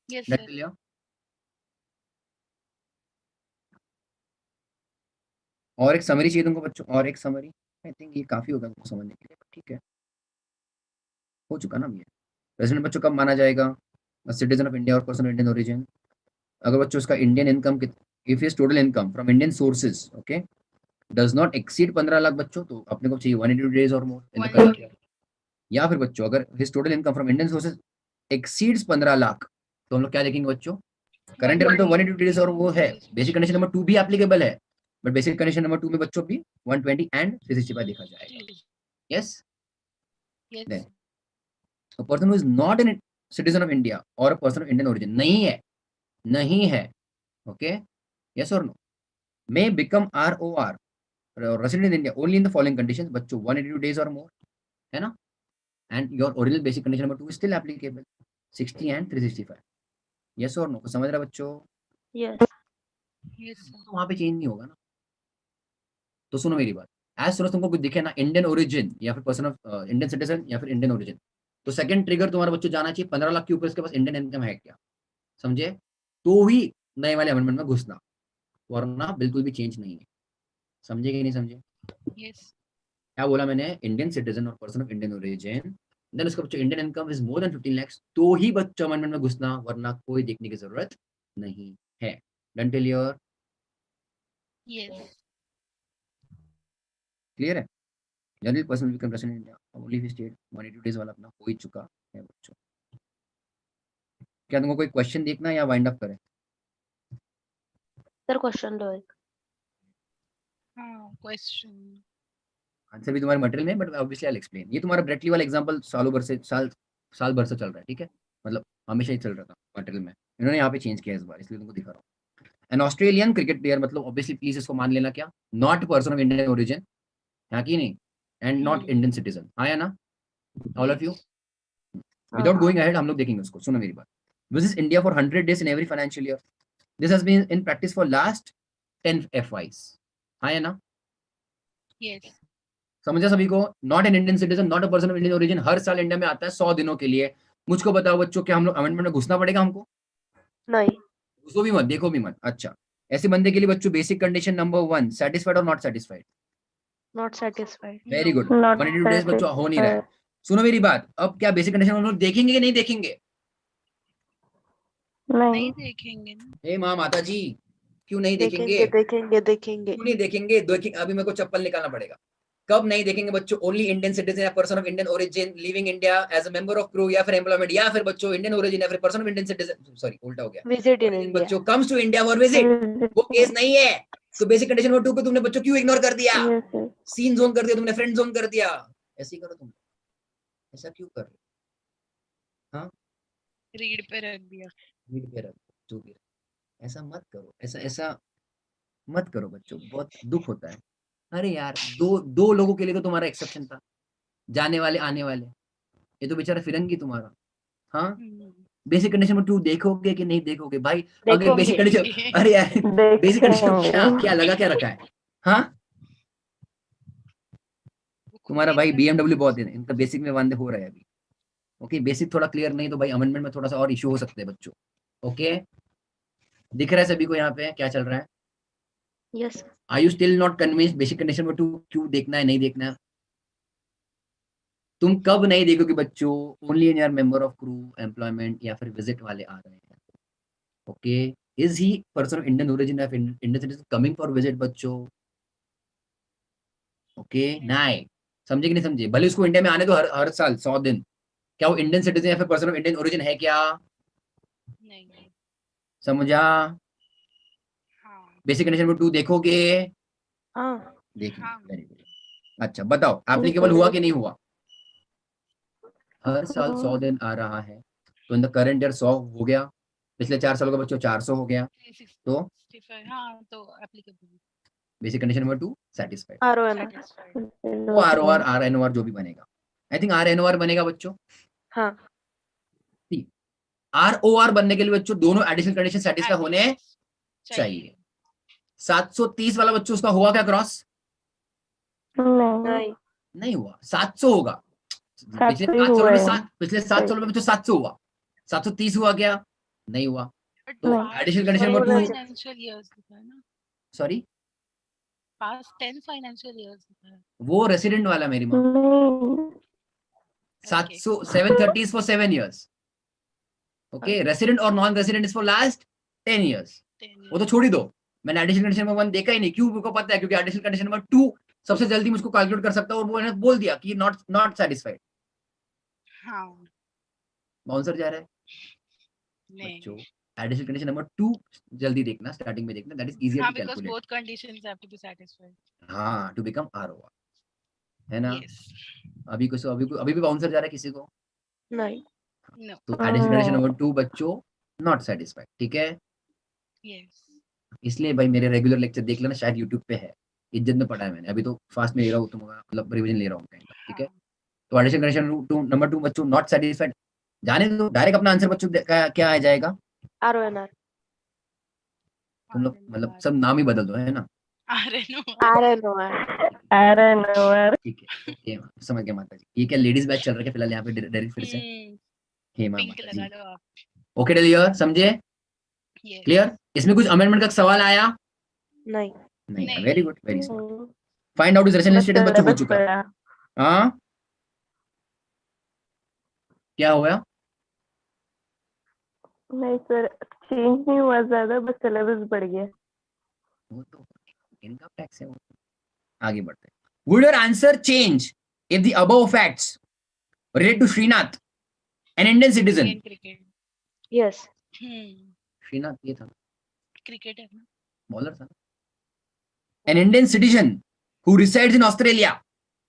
Yes, sir. क्लियर? और एक समरी चाहिए तुमको बच्चों, और एक समरी, आई थिंक ये काफी होगा तुमको समझने के लिए, ठीक है, हो चुका ना ये। रेजिडेंट बच्चों कब माना जाएगा, सिटीजन ऑफ इंडिया और पर्सन ऑफ इंडियन ओरिजिन, अगर बच्चों उसका Indian income, if his total income from Indian sources, okay, does not exceed 15 lakh बच्चों, तो अपने को चाहिए 180 डेज और मोर इन द करंट ईयर। या फिर बच्चों अगर his total income from Indian sources exceeds 15 lakh, तो हम लोग क्या देखेंगे बच्चों, करंट ईयर में तो 180 डेज और वो है, बेसिक कंडीशन नंबर 2 भी एप्लीकेबल है, बट बेसिक कंडीशन नंबर 2 में बच्चों भी 120 एंड 365 देखा जाएगा। Yes, Yes. a person who is not a citizen of India or a person of Indian origin, नहीं है, okay, yes or no, may become ROR, resident in India only in the following conditions बच्चों, 182 days or more, है ना, and your original basic condition number 2 is still applicable, 60 and 365, yes or no, समझ रहा बच्चों? Yes. Yes, sir. तो वहाँ पे change नहीं होगा ना। तो सुनो मेरी बात, एज सुनो तुमको कुछ दिखे ना इंडियन ओरिजिन या फिर पर्सन ऑफ इंडियन सिटीजन या फिर इंडियन ओरिजिन, तो सेकंड ट्रिगर तुम्हारा बच्चों जाना चाहिए 15 लाख के ऊपर इसके पास इंडियन इनकम है क्या, समझे, तो ही नए वाले अमेंडमेंट में घुसना, वरना बिल्कुल भी चेंज नहीं है, समझे कि नहीं समझे? Yes. क्या बोला मैंने, इंडियन सिटीजन और person of Indian origin, then उसका बच्चों Indian income is more than 15 lakh, तो ही बच्चों अमेंडमेंट में घुसना, वरना कोई देखने की जरूरत नहीं है। Done till your Yes. Clear है? General person become resident in India only if state 182 days वाला अपना हो ही चुका है बच्चों। क्या तुमको कोई क्वेश्चन देखना है या वाइंड अप करें? सर क्वेश्चन लो एक। हाँ, question. आंसर भी तुम्हारे मटेरियल में, but obviously I will explain. ये तुम्हारा ब्रेटली वाला एग्जांपल साल भर से चल रहा है, ठीक है, मतलब हमेशा ही चल रहा था मटेरियल में, इन्होंने यहाँ पे चेंज किया इस बार, इसलिए तुमको दिखा रहा हूँ। एन ऑस्ट्रेलियन क्रिकेट प्लेयर, मतलब ऑब्वियसली प्लीज इसको मान लेना, क्या not person of Indian origin, हाँ कि नहीं, एंड नॉट इंडियन सिटीजन, हाँ या ना, all of you. Without going ahead हम लोग देखेंगे उसको, सुनो मेरी बात। Visit India for 100 days in every financial year, this has been in practice for last 10 FYs, हाँ या ना? Yes. समझा सभी को? Not an Indian citizen, not a person of Indian origin, हर साल इंडिया में आता है 100 दिनों के लिए। मुझको बताओ बच्चों, क्या हम लोग अमेंडमेंट में घुसना पड़ेगा हमको? नहीं। घुसो भी मत, देखो भी मत। अच्छा, ऐसे बंदे के लिए बच्चों बेसिक कंडीशन नंबर 1 सेटिस्फाइड और not satisfied? Not satisfied. Very good, Not 182 days बच्चों हो नहीं रहा है। सुनो मेरी बात, अब क्या बेसिक कंडीशन हम लोग देखेंगे कि नहीं देखेंगे? नहीं देखेंगे ना। हे माँ माता जी, क्यों नहीं देखेंगे? देखेंगे देखेंगे देखेंगे। क्यों नहीं देखेंगे? अभी मेरे को चप्पल निकालना पड़ेगा। कब नहीं देखेंगे बच्चों? ओनली इंडियन सिटीजन या person of Indian origin living India as a member of crew या फिर एम्प्लॉयमेंट, या फिर बच्चों इंडियन ओरिजिन या फिर person of Indian citizen, sorry उल्टा हो गया, विजिट इन origin इंडिया। बच्चों comes to India for visit, वो केस नहीं है। तो बेसिक कंडीशन नंबर 2 पे तुमने बच्चों क्यों इग्नोर कर दिया? Yes sir. सीन जोन कर दिया तुमने, फ्रेंड जोन कर दिया। ऐसे ही करो तुम, ऐसा क्यों कर रहे हो? हाँ, रीड पे रख दिया। रीड पे रख जो भी, ऐसा मत करो, ऐसा ऐसा मत करो बच्चों, बहुत दुख होता है। अरे यार, दो लोगों के लिए तो तुम्हारा एक्सेप्शन था, जाने वाले आने वाले, ये तो बेचारा फिरंगी तुम्हारा। हाँ, बेसिक कंडीशन नंबर 2 देखोगे कि नहीं देखोगे भाई? अगर बेसिक कंडीशन, अरे यार बेसिक कंडीशन क्या लगा क्या रखा है? हाँ, तुम्हारा भाई BMW बहुत है, इनका बेसिक में वांदे हो रहे हैं अभी। ओके, बेसिक थोड़ा क्लियर नहीं तो भाई अमेंडमेंट में थोड़ा सा और इशू हो सकते हैं बच्चों। ओके, दिख रहा है सभी को यहाँ पे क्या चल रहा है? Yes. Are you still not convinced basic condition number 2 क्यों देखना है नहीं देखना है? तुम कब नहीं देखोगे बच्चों? Only in your member of crew, employment या फिर विजिट वाले आ रहे हैं। Okay, is he person of Indian origin of Indian citizen coming for visit बच्चों? ओके, नहीं, समझे कि नहीं समझे? भले उसको इंडिया में आने दो हर साल 100 दिन, क्या वो इंडियन सिटीजन या फिर पर्सन ऑफ इंडियन ओरिजिन है क्या? नहीं। समझा? हाँ। बेसिक कंडीशन नंबर 2 देखोगे? हाँ। देखिए, हाँ। Very good. अच्छा बताओ, एप्लीकेबल हुआ कि नहीं हुआ? हर साल 100 दिन आ रहा है, तो इन द करंट ईयर 100 हो गया, पिछले 4 सालों का बच्चों 400 हो गया, तो 365, हाँ तो applicable. Basic condition number 2 satisfied. RONR। वो ROR RNOR जो भी बनेगा, आई थिंक RNOR बनेगा बच्चों। हाँ। ROR बनने के लिए बच्चों दोनों एडिशनल कंडीशन सेटिस्फाई होने चाहिए। 730 वाला बच्चों उसका हुआ क्या क्रॉस? नहीं। नहीं हुआ, 700 होगा। पिछले 7 सालों में पिछले 7 सालों में बच्चों 700 हुआ, 730 हुआ क्या? नहीं हुआ। तो additional condition number 2, financial years लिखा है ना, सॉरी पास्ट 10 फाइनेंशियल इयर्स लिखा है। वो रेसिडेंट वाला मेरी माँ, 700 730 is for 7 years। Okay, resident और non resident is for last 10 years। वो तो छोड़ ही दो, मैंने एडिशनल कंडीशन नंबर 1 देखा ही नहीं। क्यों? मुझको पता है, क्योंकि एडिशनल कंडीशन नंबर 2 सबसे जल्दी मुझको कैलकुलेट कर सकता है, और वो ने बोल दिया कि नॉट सेटिस्फाइड। हाँ। बाउंसर जा रहा है नहीं। बच्चों। एडिशनल कंडीशन नंबर 2 जल्दी देखना, स्टार्टिंग में देखना, दैट इज इजीियर हाँ, to because calculate. both conditions have to be satisfied. हाँ, टू बिकम ROR, है ना? Yes. अभी भी बाउंसर जा रहा है किसी को? नहीं। No. तो एडिशनल कंडीशन नंबर 2 बच्चों नॉट सेटिस्फाइड, ठीक है? Yes. इसलिए भाई मेरे रेगुलर लेक्चर देख लेना, शायद यूट्यूब पे है, इज्जत में पढ़ा है मैंने, अभी तो फास्ट में ले रहा हूँ, तुम्हारा मतलब रिवीजन ले रहा हूँ कहीं का, ठीक है? तो एडिशनल कंडीशन नंबर 2 बच्चों नॉट सेटिस्फाइड, जाने दो, डायरेक्ट अपना आंसर बच्चों क्या आ जाएगा? RONR। तुम लोग मतलब सब नाम ही बदल दो, है ना? RNOR। ठीक है, ओके, समझ गया माता जी। ये क्या लेडीज बैच चल रहा है फिलहाल यहाँ पे डायरेक्ट फिर से? हेमा पिंक माता लगा जी, दो आप। ओके डियर, समझे? Yes. क्लियर? इसमें कुछ अमेंडमेंट का सवाल आया? नहीं। नहीं, very good, very smart. Find out is resident status बच्चों हो चुका है। हाँ, क्या हो गया? नहीं सर, चेंज नहीं हुआ ज्यादा, बस सिलेबस बढ़ गया। वो तो इनकम टैक्स है वो। आगे बढ़ते हैं। Would your answer change if the above facts relate to Srinath, an Indian citizen? Indian cricket. Yes। Srinath ये था, क्रिकेट है ना? बॉलर था। An Indian citizen who resides in Australia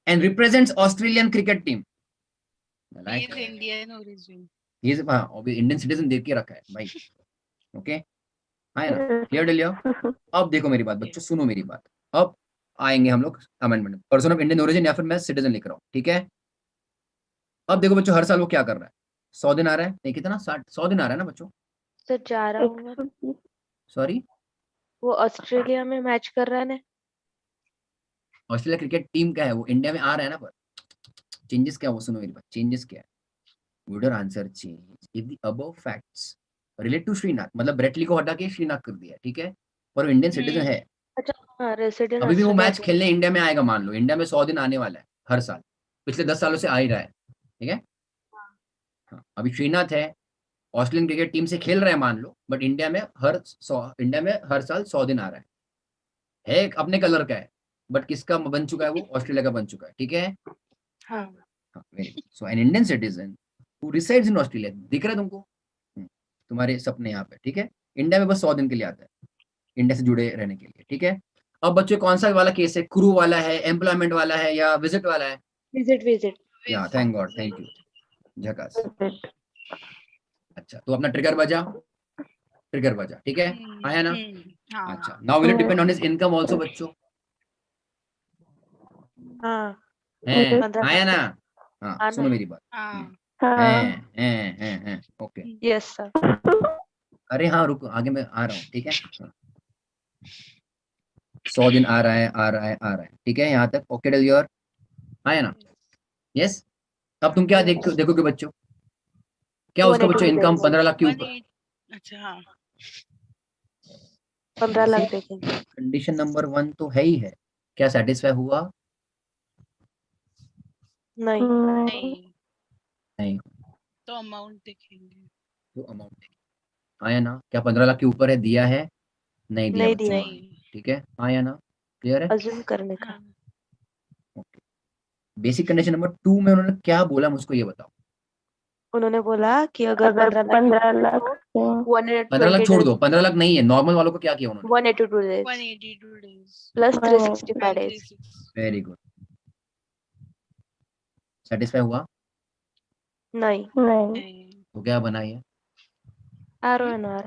and represents Australian cricket team. He is Indian origin. He is Indian citizen देख के रखा है भाई। ओके, आया ना? क्लियर डिलियो? अब देखो मेरी बात बच्चों, सुनो मेरी बात। अब आएंगे हम लोग amendment, person of Indian origin या फिर मैं सिटीजन लिख रहा हूँ, ठीक है? अब देखो बच्चों, हर साल वो क्या कर रहा है? 100 दिन आ रहा है, नहीं कितना, 100 दिन आ रहा है ना बच्चों? सर जा रहा हूँ। सॉरी, वो ऑस्ट्रेलिया में मैच कर रहा है ना। ऑस्ट्रेलिया क्रिकेट टीम का है, वो इंडिया में आ रहा है ना। पर चेंजेस क्या, वो सुनो मेरी बात, चेंजेस क्या है? Would your answer change if the above facts relate to Srinath, मतलब ब्रेटली को हटा के श्रीनाथ कर दिया, ठीक है? पर वो इंडियन सिटीजन है। अच्छा, हाँ, रेसिडेंट अभी भी वो मैच खेलने इंडिया में आएगा, मान लो इंडिया में 100 दिन आने वाला है हर साल, पिछले 10 सालों से आ ही रहा है, ठीक है? हाँ, अभी श्रीनाथ है, ऑस्ट्रेलियन क्रिकेट टीम से खेल रहा है मान लो, बट इंडिया में हर साल 100 दिन आ रहा है, एक अपने कलर का है, बट किसका बन चुका है वो? ऑस्ट्रेलिया का बन चुका है, ठीक है। हाँ very good. So N Indian citizen who resides in Australia, दिख रहा है तुमको? तुम्हारे सपने यहाँ पे, ठीक है। इंडिया में बस 100 दिन के लिए आता है, इंडिया से जुड़े रहने के लिए, ठीक है। अब बच्चों कौन सा वाला केस है? क्रू वाला है, एम्प्लॉयमेंट वाला है, या विजिट वाला है? विजिट या थैंक गॉड, थैंक यू, झकास। अच्छा, तो अपना ट्रिगर बजा, ठीक है, आया ना? हाँ अच्छा, now will it depend on his income also बच्चों, हाँ है? 15 आया ना? लाख हाँ, आना सुनो है। मेरी बात, हाँ हैं, ओके। Yes sir. अरे हाँ, रुको, आगे मैं आ रहा हूँ, ठीक है। 100 दिन आ रहा है, ठीक है, यहाँ तक ओके डल योर, आया ना? यस। अब तुम क्या देखोगे बच्चों? क्या उसका बच्चों इनकम 15 लाख के ऊपर? अच्छा हाँ 15 लाख देखेंगे। कंडीशन नंबर 1 तो है ही है, क्या सेटिस्फाई हुआ? नहीं नहीं तो अमाउंट देखेंगे। तो अमाउंट आया ना? क्या 15 लाख के ऊपर है? दिया है? नहीं दिया नहीं बच्चों, दिया। नहीं ठीक है, आया ना? क्लियर है? अज्यूम करने का। हाँ ओके। बेसिक कंडीशन नंबर 2 में उन्होंने क्या बोला मुझको ये बताओ। उन्होंने बोला कि अगर 15 लाख 15 लाख छोड़ दो, 15 लाख नहीं है, नॉर्मल वालों को क्या किया उन्होंने? 182 days 182 days plus 365 days. 26 very good, satisfy हुआ? नहीं नहीं तो क्या बना ये? RONR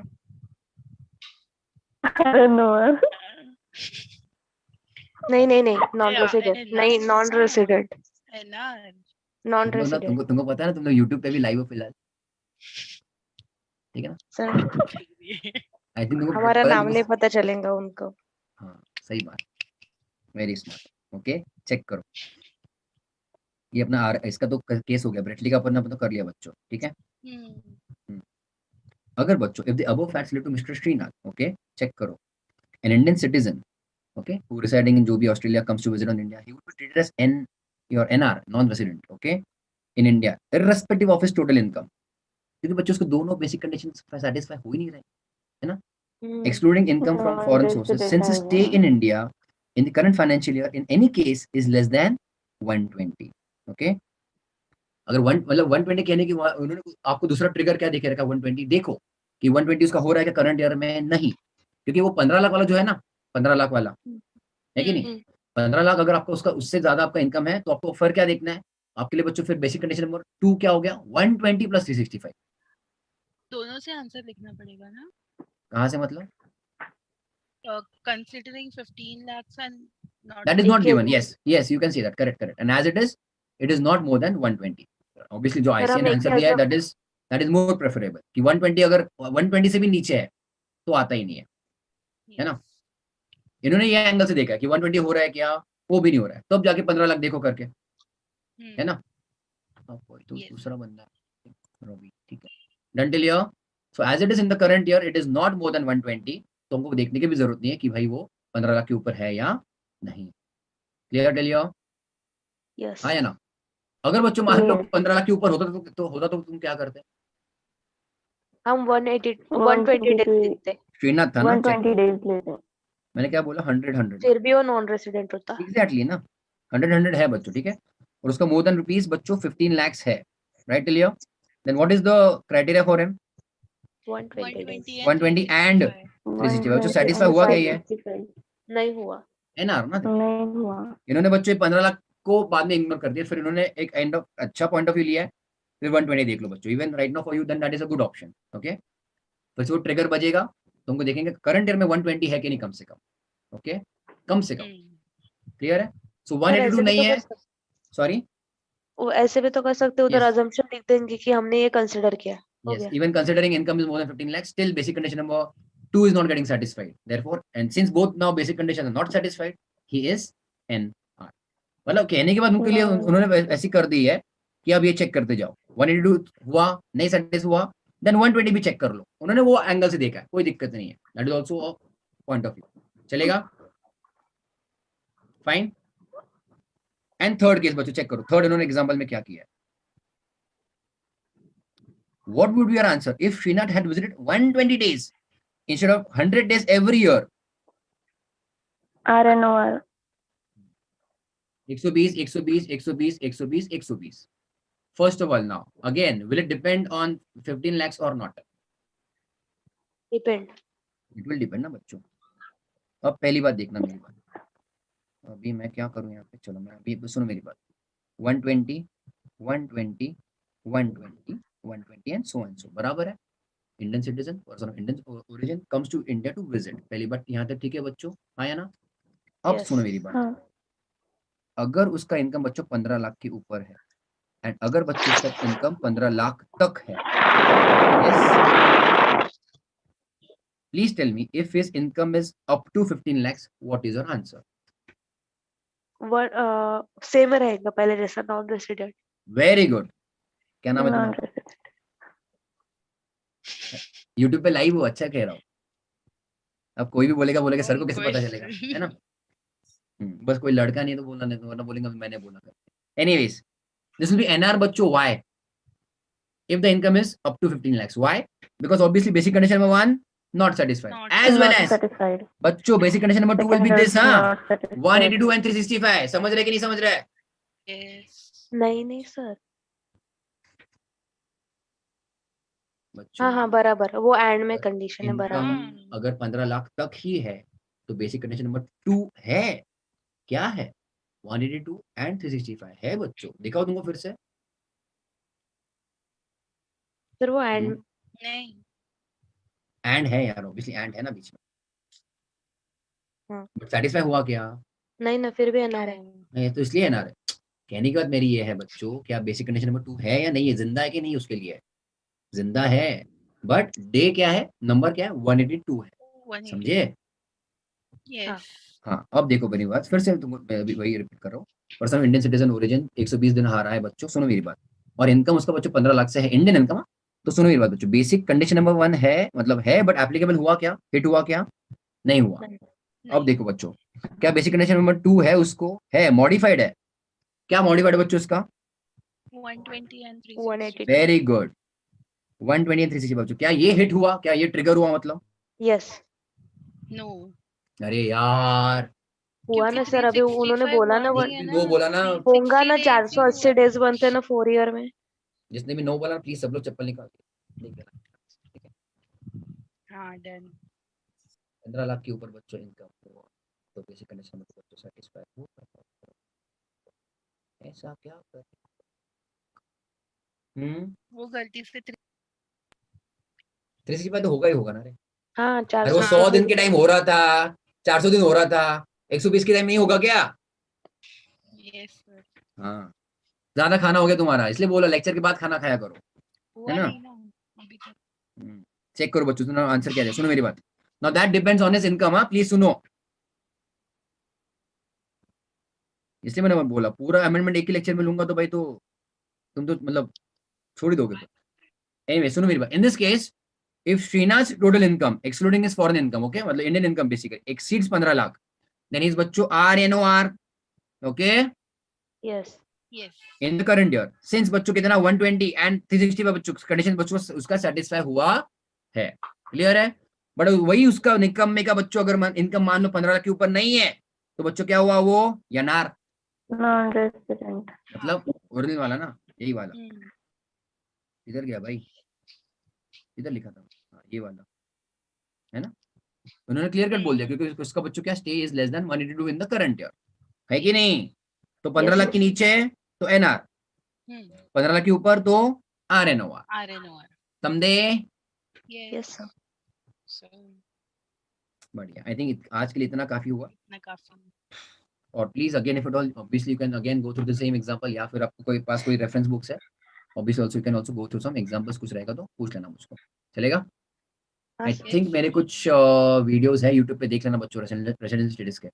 नहीं नॉन रेसिडेंट नहीं नॉन रेसिडेंट एनआर नॉन तुमको ना, रेसिडेंट तुमको पता है ना, तुम लोग यूट्यूब पे भी लाइव हो फिलहाल, ठीक है ना? सर। आई थिंक तुमको हमारा पता है नाम नहीं तुमको- पता चलेगा उनको। हाँ, सही बात, वेरी स्मार्ट, ओके। चेक करो, ये अपना इसका तो केस हो गया, ब्रेटली का अपन तो कर लिया बच्चों, ठीक है। अगर बच्चों if the above facts lead to mister Shrinath, okay, check करो, an Indian citizen, okay, who residing in जो भी Australia comes to visit on India, he would be treated as your NR, non-resident, okay, in India, irrespective of his total income, क्योंकि बच्चों उसको दोनों basic conditions satisfy हो ही नहीं रहे, है ना? Excluding income from foreign sources, since his stay in India in the current financial year in any case is less than 120, okay. अगर मतलब 120 कहने की उन्होंने आपको दूसरा ट्रिगर क्या देखे रखा? 120 देखो कि 120 उसका हो रहा है क्या करंट ईयर में? नहीं, क्योंकि वो 15 लाख वाला जो है ना, 15 लाख वाला है कि नहीं? 15 लाख अगर आपका उसका उससे ज्यादा आपका इनकम है तो आपको ऑफर क्या देखना है आपके लिए बच्चों? फिर बेसिक कंडीशन नंबर 2 क्या हो गया? 120 प्लस 365। दोनों से आंसर लिखना पड़ेगा ना? कहाँ से मतलब? Considering 15 lakhs and not That is not given. Yes, you can say that. Correct. And as it is not more than 120. Obviously जो ICA ने आंसर दिया है that is more preferable कि 120 अगर 120 से भी नीचे है तो आता ही नहीं है ना? इन्होंने ये एंगल से देखा कि 120 हो रहा है क्या, वो भी नहीं हो रहा है, तब जाके 15 लाख देखो करके, है ना? कोई तो दूसरा बंदा रवि, ठीक है, done till here. So as it is in the current year it is not more than 120, तो हमको देखने की भी जरूरत नहीं है कि भाई वो 15 लाख के ऊपर है या नहीं। Clear till here? यस। हाँ या ना? अगर बच्चों मान लो 15 लाख के ऊपर होता तो तुम क्या करते? हम 120 डेज लेते। श्रीनाथ था ना? 120 डेज लेते। मैंने क्या बोला? 100 फिर भी वो नॉन रेसिडेंट होता। एग्जैक्टली ना, 100 है बच्चों, ठीक है, और उसका मोर देन रुपीस बच्चों 15 lakhs है, right till here? Then what is the criteria for him? 120 and 365। बच्चों सेटिस्फाई हुआ क्या ये? नहीं हुआ। एनआर ना? नहीं हुआ। इन्होंने बच्चों 15 लाख को बाद में इग्नोर कर दिया, फिर इन्होंने एक एंड ऑफ अच्छा पॉइंट ऑफ व्यू लिया है, फिर 120 देख लो बच्चों, even right now for you then that is a good option, okay. फिर वो ट्रिगर बजेगा, तुमको देखेंगे करंट ईयर में 120 है कि नहीं, कम से कम, ओके, कम से कम। क्लियर है? सो 182 नहीं है, सॉरी, वो ऐसे भी तो कर सकते, उधर अजम्पशन लिख देंगे कि हमने ये कंसीडर किया। yes, even considering income is more than 15 lakhs, still basic condition number 2 is not getting satisfied, therefore, and since both now basic conditions are not satisfied, he is NR। मतलब कहने के बाद उनके लिए उन्होंने ऐसी कर दी है कि अब ये चेक करते जाओ, 182 हुआ नहीं, सेटिस्फाई हुआ, देन 120 भी चेक कर लो, उन्होंने वो एंगल से देखा है, कोई दिक्कत नहीं है, that is also a point of view, चलेगा, फाइन। एंड थर्ड केस बच्चों चेक करो, थर्ड इन्होंने एग्जांपल में क्या किया है। What would be your answer if Srinath had visited 120 days instead of 100 days every year? RNOR. 120, 120, 120, 120, 120. First of all, now again, will it depend on 15 lakhs or not? Depend. It will depend ना बच्चों। अब पहली बात देखना मेरी बात, अभी मैं क्या करूं यहाँ पे, चलो मैं अभी सुनो मेरी बात। 120, 120, 120, 120 एंड सो बराबर है। Indian citizen, person of Indian origin comes to India to visit. पहली बात यहाँ तक ठीक है बच्चों, आया ना? अब यस। सुनो मेरी बात, हाँ। अगर उसका इनकम बच्चों 15 लाख के ऊपर है एंड अगर बच्चों उसका इनकम 15 लाख तक है, yes, please tell me if his income is up to 15 lakhs, what is your answer? Same रहेगा पहले जैसा, नॉन रेसिडेंट। Very good. क्या नाम है नॉन तुम्हारा? यूट्यूब पे लाइव हो, अच्छा कह रहा हूँ। अब कोई भी बोलेगा सर को कैसे पता चलेगा, है ना? बस कोई लड़का नहीं तो बोलना नहीं, तो वरना बोलेंगे मैंने बोला कर। Anyways, this will be NR बच्चों। Why? If the income is up to 15 lakhs, why? Because obviously basic condition number 1 not satisfied, Not as well not as satisfied. बच्चों basic condition number 2 will be this, हाँ, not satisfied. 182 and 365। समझ रहे कि नहीं समझ रहे? yes. नहीं sir. बच्चों हाँ बराबर, वो एंड में कंडीशन है, बराबर। इनकम अगर 15 लाख तक ही है तो बेसिक कंडीशन नंबर 2 है, क्या है? 182 एंड 365 है बच्चों। दिखाओ तुमको फिर से। फिर वो एंड नहीं, एंड है यार, ऑब्वियसली एंड है ना बीच में। हाँ। बट सेटिस्फाई हुआ क्या? नहीं ना, फिर भी एनआर है। नहीं तो इसलिए एनआर है। कहने की बात मेरी ये है बच्चों, क्या बेसिक कंडीशन नंबर 2 है या नहीं है, जिंदा है कि नहीं, उसके लिए जिंदा है। बट डे क्या है, नंबर क्या है, 182 है। 180. समझे? Yes. हाँ अब देखो मेरी बात फिर से, तुमको मैं अभी वही रिपीट कर रहा हूँ। पर्सन इंडियन सिटीजन ओरिजिन 120 दिन हारा है बच्चों, सुनो मेरी बात, और इनकम उसका बच्चों 15 लाख से है, इंडियन इनकम। तो सुनो मेरी बात बच्चों, बेसिक कंडीशन नंबर 1 है, मतलब है, बट एप्लीकेबल हुआ क्या, हिट हुआ क्या, नहीं हुआ। अब देखो बच्चों, क्या बेसिक कंडीशन नंबर 2 है, उसको है मॉडिफाइड है, क्या मॉडिफाइड है बच्चों उसका? 120 and 182। 360. वेरी गुड, 120 and 360 बच्चों, क्या ये हिट हुआ, क्या ये ट्रिगर हुआ मतलब? Yes No. अरे यार, हुआ ना क्योंकि सर, अभी उन्होंने 365 बोला ना हुआ वो नहीं है नो बोला ना। 360 होगा ना, days ही 480 हुआ। डेज बनते हैं ना 4 ईयर में। जिसने भी नो बोला प्लीज सब लोग चप्पल निकाल के ठीक है। हाँ, done. 15 लाख के ऊपर बच्चों इनकम हुआ तो बेसिक कंडीशन में बच्चों सेटिस्फाई हो, ऐसा क्या कर वो गलती से 365 तो होगा ही होगा ना रे। हाँ अरे वो 480 100 दिन के टाइम हो रहा था, 400 दिन हो रहा था, 120 के टाइम नहीं होगा क्या? yes sir. हाँ, ज्यादा खाना हो गया तुम्हारा, इसलिए बोला लेक्चर के बाद खाना खाया करो, हुआ है ना? नहीं ना अभी तक। चेक करो बच्चों, तुम्हारा आंसर क्या है, सुनो मेरी बात। Now that depends on his income, हाँ प्लीज सुनो। इसलिए मैंने बोला पूरा अमेंडमेंट एक ही लेक्चर में लूंगा तो भाई तो तुम तो मतलब छोड़ ही दोगे। एनीवे सुनो मेरी बात, in this case if Shrinath total income excluding his foreign income, okay, मतलब Indian income basically exceeds 15 lakh, then is बच्चों RNOR, okay, yes Yes. In the current year, since बच्चों कितना 120 एंड 360 पर बच्चों कंडीशन बच्चों उसका सेटिस्फाई हुआ है, क्लियर है? बट वही उसका इनकम में का बच्चों अगर इनकम मान लो 15 लाख के ऊपर नहीं है तो बच्चों क्या हुआ, वो एनआर, नॉन रेसिडेंट। मतलब ओरिजिनल वाला ना, यही वाला। इधर गया भाई, इधर लिखा था, हाँ ये वाला है ना। उन्होंने क्लियर कट बोल दिया क्योंकि उसका बच्चों क्या stay is less than 182 in the current year, है कि नहीं? तो 15 लाख के नीचे तो एनआर, 15 लाख के ऊपर तो RNOR, RNOR. समझे? Yes. Yes sir. So, बढ़िया, आई थिंक आज के लिए इतना काफी हुआ। इतना काफी. और please again if it all obviously you can again go through the same example, या फिर आपको कोई पास कोई रेफरेंस बुक्स है obviously also you can also go through some examples, कुछ रहेगा तो पूछ लेना मुझको, चलेगा? आई थिंक मेरे कुछ वीडियोस है यूट्यूब पे, देख लेना बच्चों रेसिडेंशियल स्टेटस के,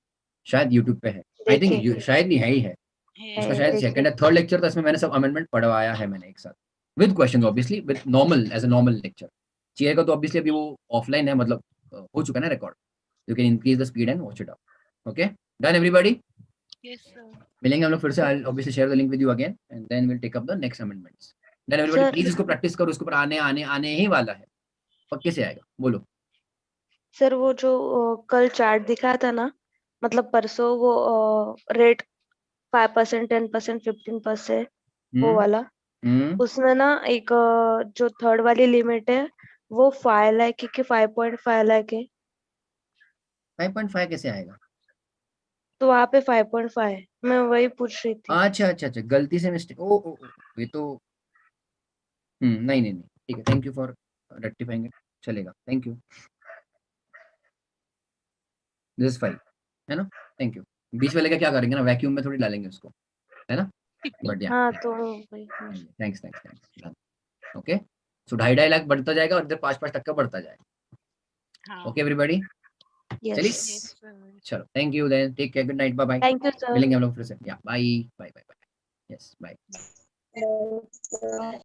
शायद यूट्यूब पे है, आई थिंक शायद नहीं है ही है उसका, शायद सेकंड या थर्ड लेक्चर था, इसमें मैंने सब अमेंडमेंट पढ़वाया है मैंने एक साथ with questions, obviously with normal as a normal lecture. चाहिए का तो ऑब्वियसली अभी वो ऑफलाइन है, मतलब हो चुका है ना record, you can increase the speed and watch it out. Okay done everybody, Yes sir. मिलेंगे हम लोग फिर से, I will obviously share the link with you again and then will take up the next amendments. Done everybody, Sir, please इसको practice करो, इसके ऊपर आने आने आने ही वाला है, पक्के से आएगा, बोलो। सर वो जो कल चार्ट दिखाया था ना, मतलब परसों वो रेट 5%, 10%, 15%, वो हम्म वाला, उसमें ना एक जो थर्ड वाली लिमिट है वो 5 लाख की 5.5 लाख है, 5.5 कैसे आएगा? तो वहां पे 5.5 है, मैं वही पूछ रही थी। अच्छा अच्छा अच्छा, गलती से मिस्टेक, ओ, ये तो नहीं नहीं नहीं, ठीक है, thank you for rectifying it, चलेगा, थैंक यू, दिस इज 5, है ना, थैंक यू। बीच वाले का क्या करेंगे ना, वैक्यूम में थोड़ी डालेंगे उसको, है ना, बट या हाँ तो वही, थैंक्स थैंक्स थैंक्स, ओके, सो 2.5 लाख बढ़ता जाएगा और इधर 5-5 तक का बढ़ता जाएगा, हाँ ओके एवरीबॉडी, चलिए, यस, yes sir. चलो, thank you then, take care, good night, bye bye, thank you sir. मिलेंगे हम लोग फिर से, या bye bye bye bye, yes bye.